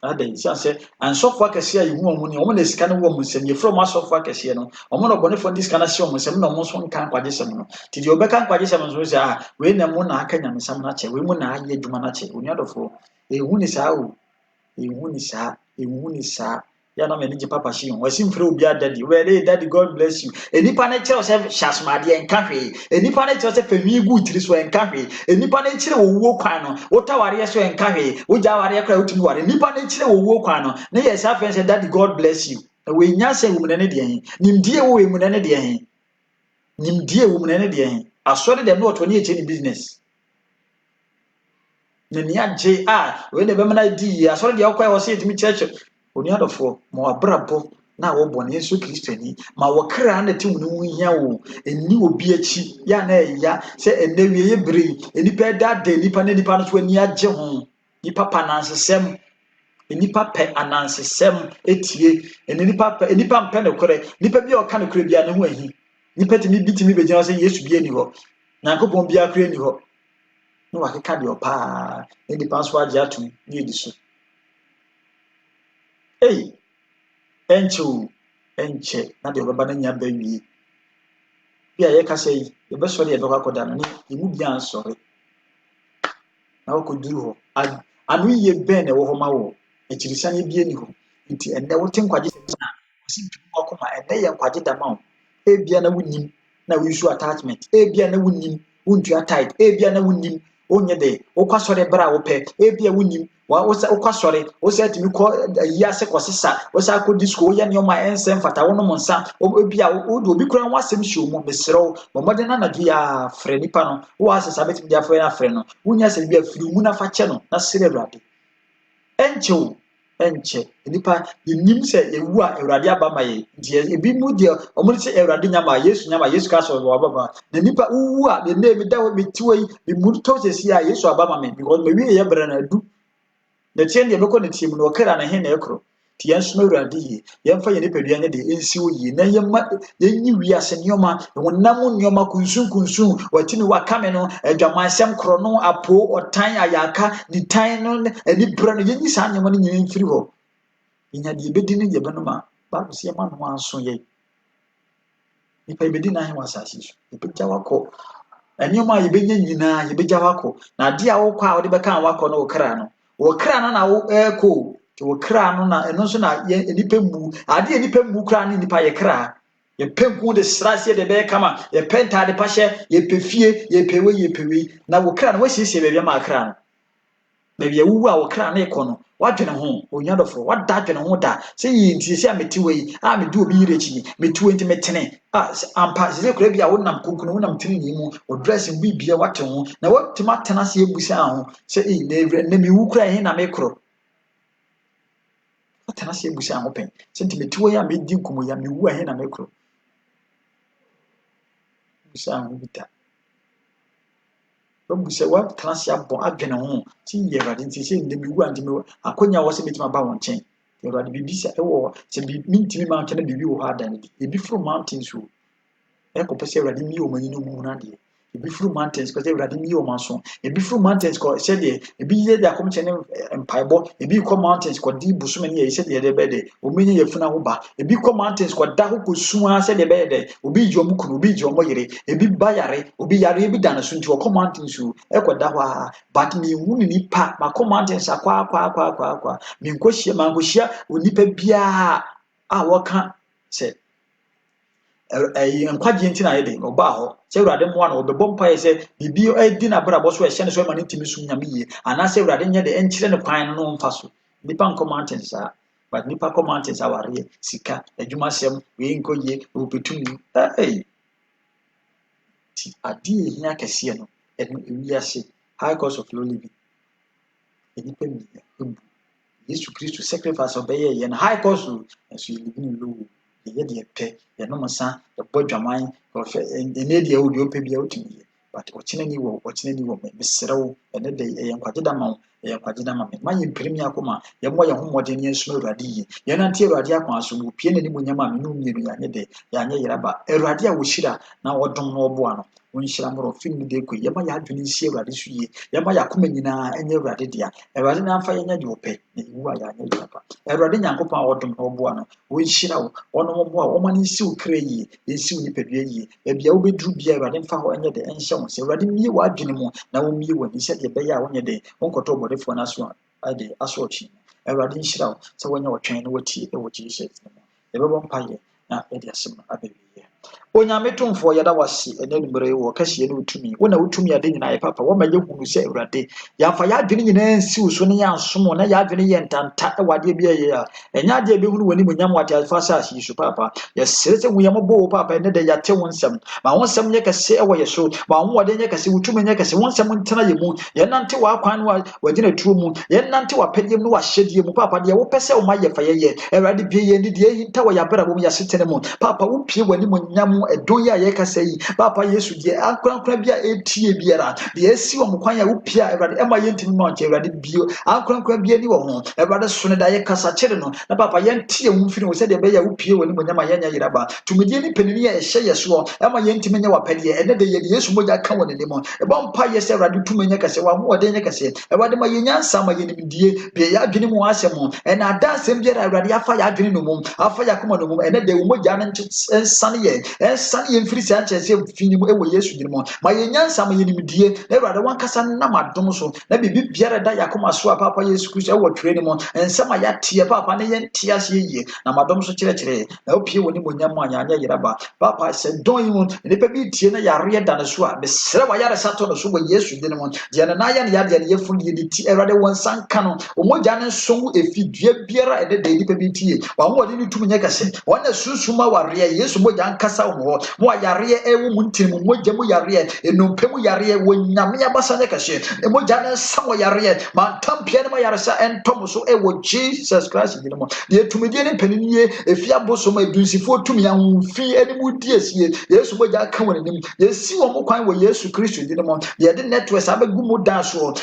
ada yi sɛ ansɔfoɔ akɛseɛ a yehu ɔmo ne ɔmo na sika no wɔ ɔmo nsɛm yɛfrɛ ɔmo asɔfoɔ akɛseɛ no ɔmo na ɔbɔnefoɔ de sika no ahyɛ ɔmo nsɛm na ɔmo nso nka nkwagyesɛm no ti deɛ ɔbɛka nkwagyesɛm nso sɛ wei na mo na aka nyamesɛm no akyɛ wei mo na ayɛ adwuma no akyɛ onuadɔfoɔ ehu ni saa o ehu ni saa ya na mani papa shi wasi mfre obi adadi well daddy God bless you enipa na kire o se hyasmade enka hwe enipa na kire o se fami gu tiri so enka hwe enipa na kire owuo kwan no wotaware so enka hwe wojaware kra wotumi ware enipa na kire owuo kwan no na yes afen se daddy God bless you we nya se wumune de hen nimdie wo wumune ne de hen nimdie wumune ne de hen asori dem no oto ne eche ni business na ni agye we ne be mana di asori de okwa wo se etimi church onuadofo ma wabrabo na wo bone Yesu Kristo ni ma wo kra na tim no hia wo eni obi achi ya na eya se enewie ye bere enipa da nipa na nipa no so ani agye ho nipa panansesem enipa pe anansesem etie enipa mpe ne kore nipa bi o ka ne kore bia ne ho ahi nipa timi bitimi begina se Yesu bi ani ho Nyankopon bia kore ni ho no wakeka de opa enipa so agye atum ni edi so enche na de obaba na nya ba wie bia ye ka sei ye be sori ye be kwakoda no ni emu bia ansori na okoduru ho anu ye ben e wo ho ma wo echirisane bia ni ho nti enne wo tenkwaje na osi tumo akoma enne ye nkwaje da ma wo bia na wunim na we issue attachment bia na wunim wuntua tight bia na wunim onye de okwasori bra wo pe bia wunim okwasori o se timi ko yase kwosesa o sa ko disco ye ne o ma ensem fata wo no monsa bia o do obi kura wasem hye mo mesrew momode na nadu ya frɛ nipa no wo asesa betimi dia frɛ na frɛ no wunya se bia firi mu na fa che no na sere Awurade enche nipa nim se ewu a Awurade aba ma ye die ebi mu die omo se Awurade nyama Yesu ka so wo baba na nipa wu a de na mi da wo metiwe mi mu to se si a Yesu aba ma me because me wie ye bere na adu na tie ne beko ne tie mu no kra na he na ekro ti yanso Awurade yi yemfa ye nipadua nya de ensi wo yi na yemma yenyi wi ase nyoma wonam nyoma kunsun watini wakame no adwamansem kro no apo otan ayaka ni tan no ani bra no yenyi sa nyoma no nyina mfiri ho nya de ebedi ne yebe no ma ba se ma no anso ye nipa ebedi na he wasasi so ebegya wako anyoma yebenya nyina yebegya wako na de a wo kwa a wo de beka wako no wo kra na wo eko ti wo kra no na eno so na nipa mu ade nipa mu kra ni nipa ye kra ye penku de srasie de be kama ye penta de pahye ye pefie ye pewe na wo kra na wo siesie be ma kra no be ye wuwu a wo kra na eko no wadwene ho onyadofo wada dwene ho da se yi nti se ametiwe yi a me de obi yirechi metuwe nti metene ampa se kra bia wonam kunkunu wonam tini ni mu wo dressing bibia wate ho na watima tena se ebusa ho se na me wu kra he na me kro watena se ebusa ho pen se nti metuwe ya me di nkumu ya me wu he na me kro busa ho bita busa wa class ya bo adwene ho ti ye Awurade nti se ndem wu ante me akonya wo se betima ba won chen Awurade bibisa ewo se bi mintimi ma chen bibi wo ha dan bi ebi from mountains wo e ko pese Awurade mi o mani no mu na de ebi furu mountains because Awurade mi o manso ebi furu mountains ko se de ebi ye de akom chene empaibo ebi ko mountains ko di busum ne ye se de be de omenye ye funa ho ba ebi ko mountains ko da ho ko sua se de be de obi jo mu kunu obi jo mo yere ebi bayare obi yare ebi dana so nti ko mountains su e ko da ho but me hu ni pa ma ko mountains akwa me nkohia ma nkohia onipa bia a woka se nkwagye ntina ye de oba ho se Awurade mo na obebɔ mpae se bibi edi na bra bo so ehye ne so ma ne ntimi sum nyame yie ana se Awurade nye de enkyere ne kwan no mfa so nipa nko mountains but nipa ko mountains aware sika adwuma sem we nko yie obetumi ti ade ehia kese no eno ewi ase high cost of low living enipa mi ebu Yesu Kristo sacrifice obeye ye na high cost so you living low ye de pe ye no masa the bodwaman of ene de odi ope bia otumi but ochinani wo mesrew ene de ye nkwageda ma ye nkwageda ma me maye mpirimi akoma ye mo ye homode ne nsuma Awurade yi ye nanti Awurade akwa so mu pie ne ni munyama me no mienu ya nye de ya nye yeraba Awurade a wo hira na wodom no obo ano wonhyira moro film de ko ye ma ya adwene nsi Awurade so yi ye ma ya koma nyina enye Awurade dia Awurade na amfa ye nya de ope ne wu a ya nye yeraba Awurade Nyankopɔn a wodom no obo ano wonhyira wo ono obo a wo ma ne nsi wo kra yi nsi wo nipadua yi ebia wo bedru bia Awurade mfa ho enye de enhye wo se Awurade mie wa adwene mu na wo mie wa ni se de be ya wo nye de wonkoto obodefo na so ade aso ochi Awurade nhyira wo se wonya wo twen na watie e wo Jesus ebebo mpaye na ede asem abewie Onyame tumfo yada wasi enanumere wo kase ne utumi wona utumi ade nyina ye papa wo maye hunu se Awurade yamfa ya adwene nyina nsi uso ne ya nsomo na ya adwene ye ntanta e wade bia ye ya enya ade be hunu wani munyam wate alfa sa shi su papa ye serese wu yamo bo papa ne de ya te wonsam ma wonsam nye kase e wo ye so ma wo wade nye kase utumi nye kase wonsam ntena ye mu ye nante wa kwan wa wagina tuo mu ye nante wa pediem no wa hyedie mu papa de wo pese wo ma ye fa ye Awurade bia ye ndi de yi nta wa ya bra bo ya setene mu papa wo pie wani munyam edoya ye kasa yi papa Yesu die ankrankran bia etie biara de esi wo mkwan ya upia Awurade ema ye ntimi ma nche Awurade bio ankrankran bia ni wo ho Awurade so ne da ye kasa kire no na papa ye ntie wo mfiri wo se de be ya upie woni monyama ye nya yiraba tumidie ni penini ye ehye ye so ema ye ntimi nya wapade ene de ye Yesu moja ka woni ne mo e bom pa ye se Awurade tumenya kase wa ho ode nya kase Awurade ma ye nyansa ma ye nimdie bia ya adwene mu asem ena adasem biara Awurade afa ya adwene no mum afa ya koma no mum ene de wo moja na nsane ye sani yemfiri se anchese finimu ewo Yesu dirimo ma yenyansa ma yenimdie na Awurade wankasa na madom so na bibi biara da yakoma so papa Yesu Kristo ewo twere ni mo ensama ya tie papa ne yenti ase yie na madom so kyerɛkyerɛ na opie woni monyam anyanya yeraba papa se don yi mo ne pe bi tie na yare da ne so a besre wa yare sato no so wo Yesu dirimo je na ya ne ya de yefun ye di ti Awurade wonsan ka no omogya ne nso efi dua biara ede de ni pe bi tie wa ho de ni tumi nya kase wona susuma ware Yesu mogya nkasa wo mo yare ewu muntimu mogya mu yare enumpe mu yare wonyame abasa ne kase mogya ne sawo yare ma tampia ne ma yare sa entom so ewo Jesus Christ di mo de tumidie ne paniniye efi aboso ma edunsifo tumi anfi eni mu die sie Yesu mogya ka woni nim yesi wo mo kwan wo Yesu Kristo di mo de de network abegu mu dan so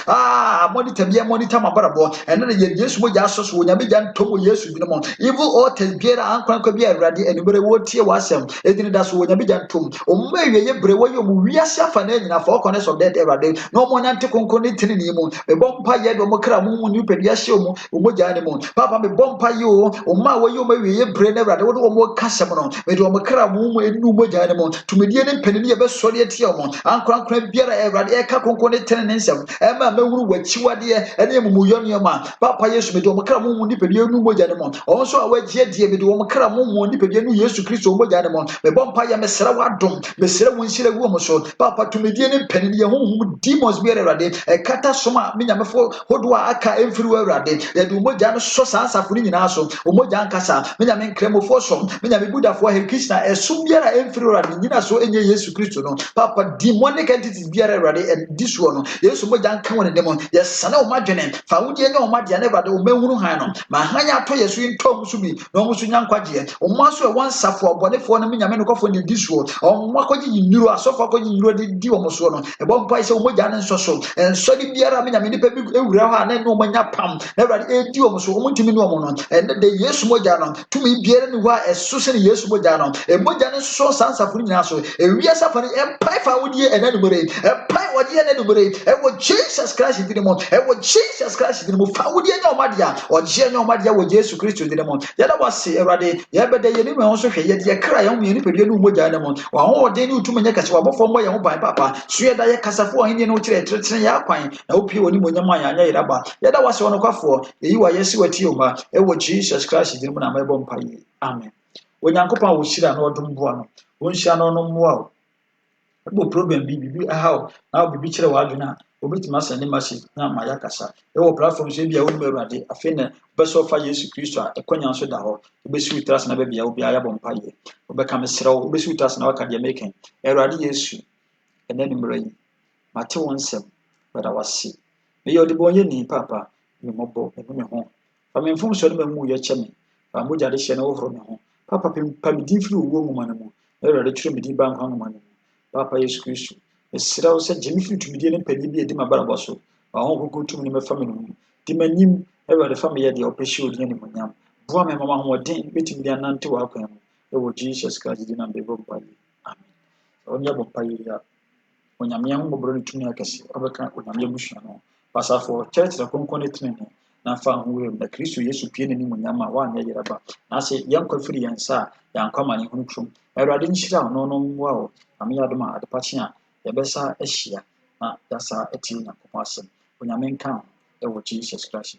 monitor bia monitor mabarabo ene de Yesu mogya asoso wonyame gya ntom wo Yesu di mo evil altar biara ankwankwa bia Awurade enubere wo tie wasem edini da so wonyame gya ntom omma wiye bre wo yo mu wiase afa na nyina for connect of that Awurade no mo nante konko ne tini ni mu me bompa ye do mo kra mu ni pedi ahye mu omogya ne mu papa me bompa ye o omma wo yo ma wiye bre na Awurade wo do mo kasem no me do mo kra mu enu mogya ne mu tumedie ne mpani ye be sori atie mo ankrankra biara Awurade e ka konko ne tini ne nsem e ma mehuru wachiwade ene mu yo ne ma papa Yesu me do mo kra mu ni pedi enu mogya ne mu onso a wagie die me do mo kra mu ni pedi enu Yesu Kristo mogya ne mu me bompa ye mesra wadom mesra wonhyira wu mo so papa tumedie ne mpani ye honhum demons biara Awurade kata soma me nyamefo hodo a aka emfiri wa Awurade ye do mogya no so sansafo ni nyina so omogya nkasa me nyame nkremofo so me nyame budafo he Krishna esum biara emfiri Awurade nyina so enye Yesu Kristo no papa demonic entities biara Awurade this one no Yesu mogya nka woni dem ye sane o madwene fa wodi enye o madya ne Awurade o mahunu han no ma hanya to Yesu ntom so bi no mo so nyankwaje o mo so e wansafo obonefo no me nyame no kofo de diso o mo akɔgye nyiro asɔfo akɔgye nyiro de di o mo so no e bɔ mpa sɛ o mo gya ne nso so enso de biara me nyame nipa bi ewura hɔ a na no mo nya pam na Awurade e di o mo so o mo ntimi ne o mo no ene de Yesu mo gya no tumi biara ni hɔ a ɛso se ne Yesu mo gya no e mo gya ne nso sansafo nyina so e wiya safari empai fa wodie ena numere empai wodie ena numere e wo Jesus Christ di mo e wo Jesus Christ di mo fa wodie nya omadia o je nya omadia wo Jesus Christ di mo ya da wase Awurade ya bɛda ye ni me ho so hwɛ ye de kra ye ho ye ni pedua no mo gya na mo wa ho ɔden ne utum nya kase wa bɔfo mo ye ho ban papa so ye da ye kasafo ɔhene no kyerɛ tretre ya kwan na wo pie woni mo nya man anya yira ba ya da wase ono kwafo eyi wa yesi wati o ma e wo Jesus Christ di mo na mebɔ mpaye amen onyankopɔn wo hyira na ɔdom boa no wo nhyira no no mmoa wo problem bibi aha na bibi kyerɛ wadwena obetuma asɛnde message na ma yakasa ɛwɔ platform so bia wo numero Awurade afei na bɛsɛ ɔfa Yesu Kristo a ɛkɔnya nso da hɔ obesi utras na bɛbia wo bia yabɔ mpaye obɛka mesrɛ wo obesi utras na waka deɛ meken Awurade Yesu ɛna numero yi mate wo nsɛm bɛda wase me yɛ ɔdebɔ nyɛ ni papa me mɔbɔ me ho fa me mfom so ne mamu yɛ kyɛ me fa mogya de hyɛ na wo horo me ho papa pa me din firi wo mu ma mu Awurade twerɛ me din ba nkwa mu ma mu papa Yesu Kristo mesrɛ wo sɛ gye me firi tumidie ne mpani bi edi mabarabɔ so ɔho koko tum ne mɛfa me no mu di manim Awurade fa me yɛ deɛ ɔpɛ hyɛ odi ne monyam boa me mama hoɔden betumi de anante wɔ akwan mu ɛwɔ Jesus Christ di na mbɛbɔ mpaeɛ amen ɔnyɛ bɔ mpaeɛ ya onyame ho bɔbɔrɔ ne tumi akɛse ɔbɛka onyame abusua no pasafo kyerɛkyerɛ kronkron ne tene na fa ho wɛm na Kristo Yesu pie ne monyam a wanyɛ yeraba na sɛ yɛnkɔ firi yɛn sa yɛnkɔ ma ne ho twom Awurade nhyira no no mmoa wo ame yɛadom a adepakye a yɛbɛsa ahyia na yɛasa atie Nyankopɔn asɛm onyame nka ho ɛwɔ Jesus Christ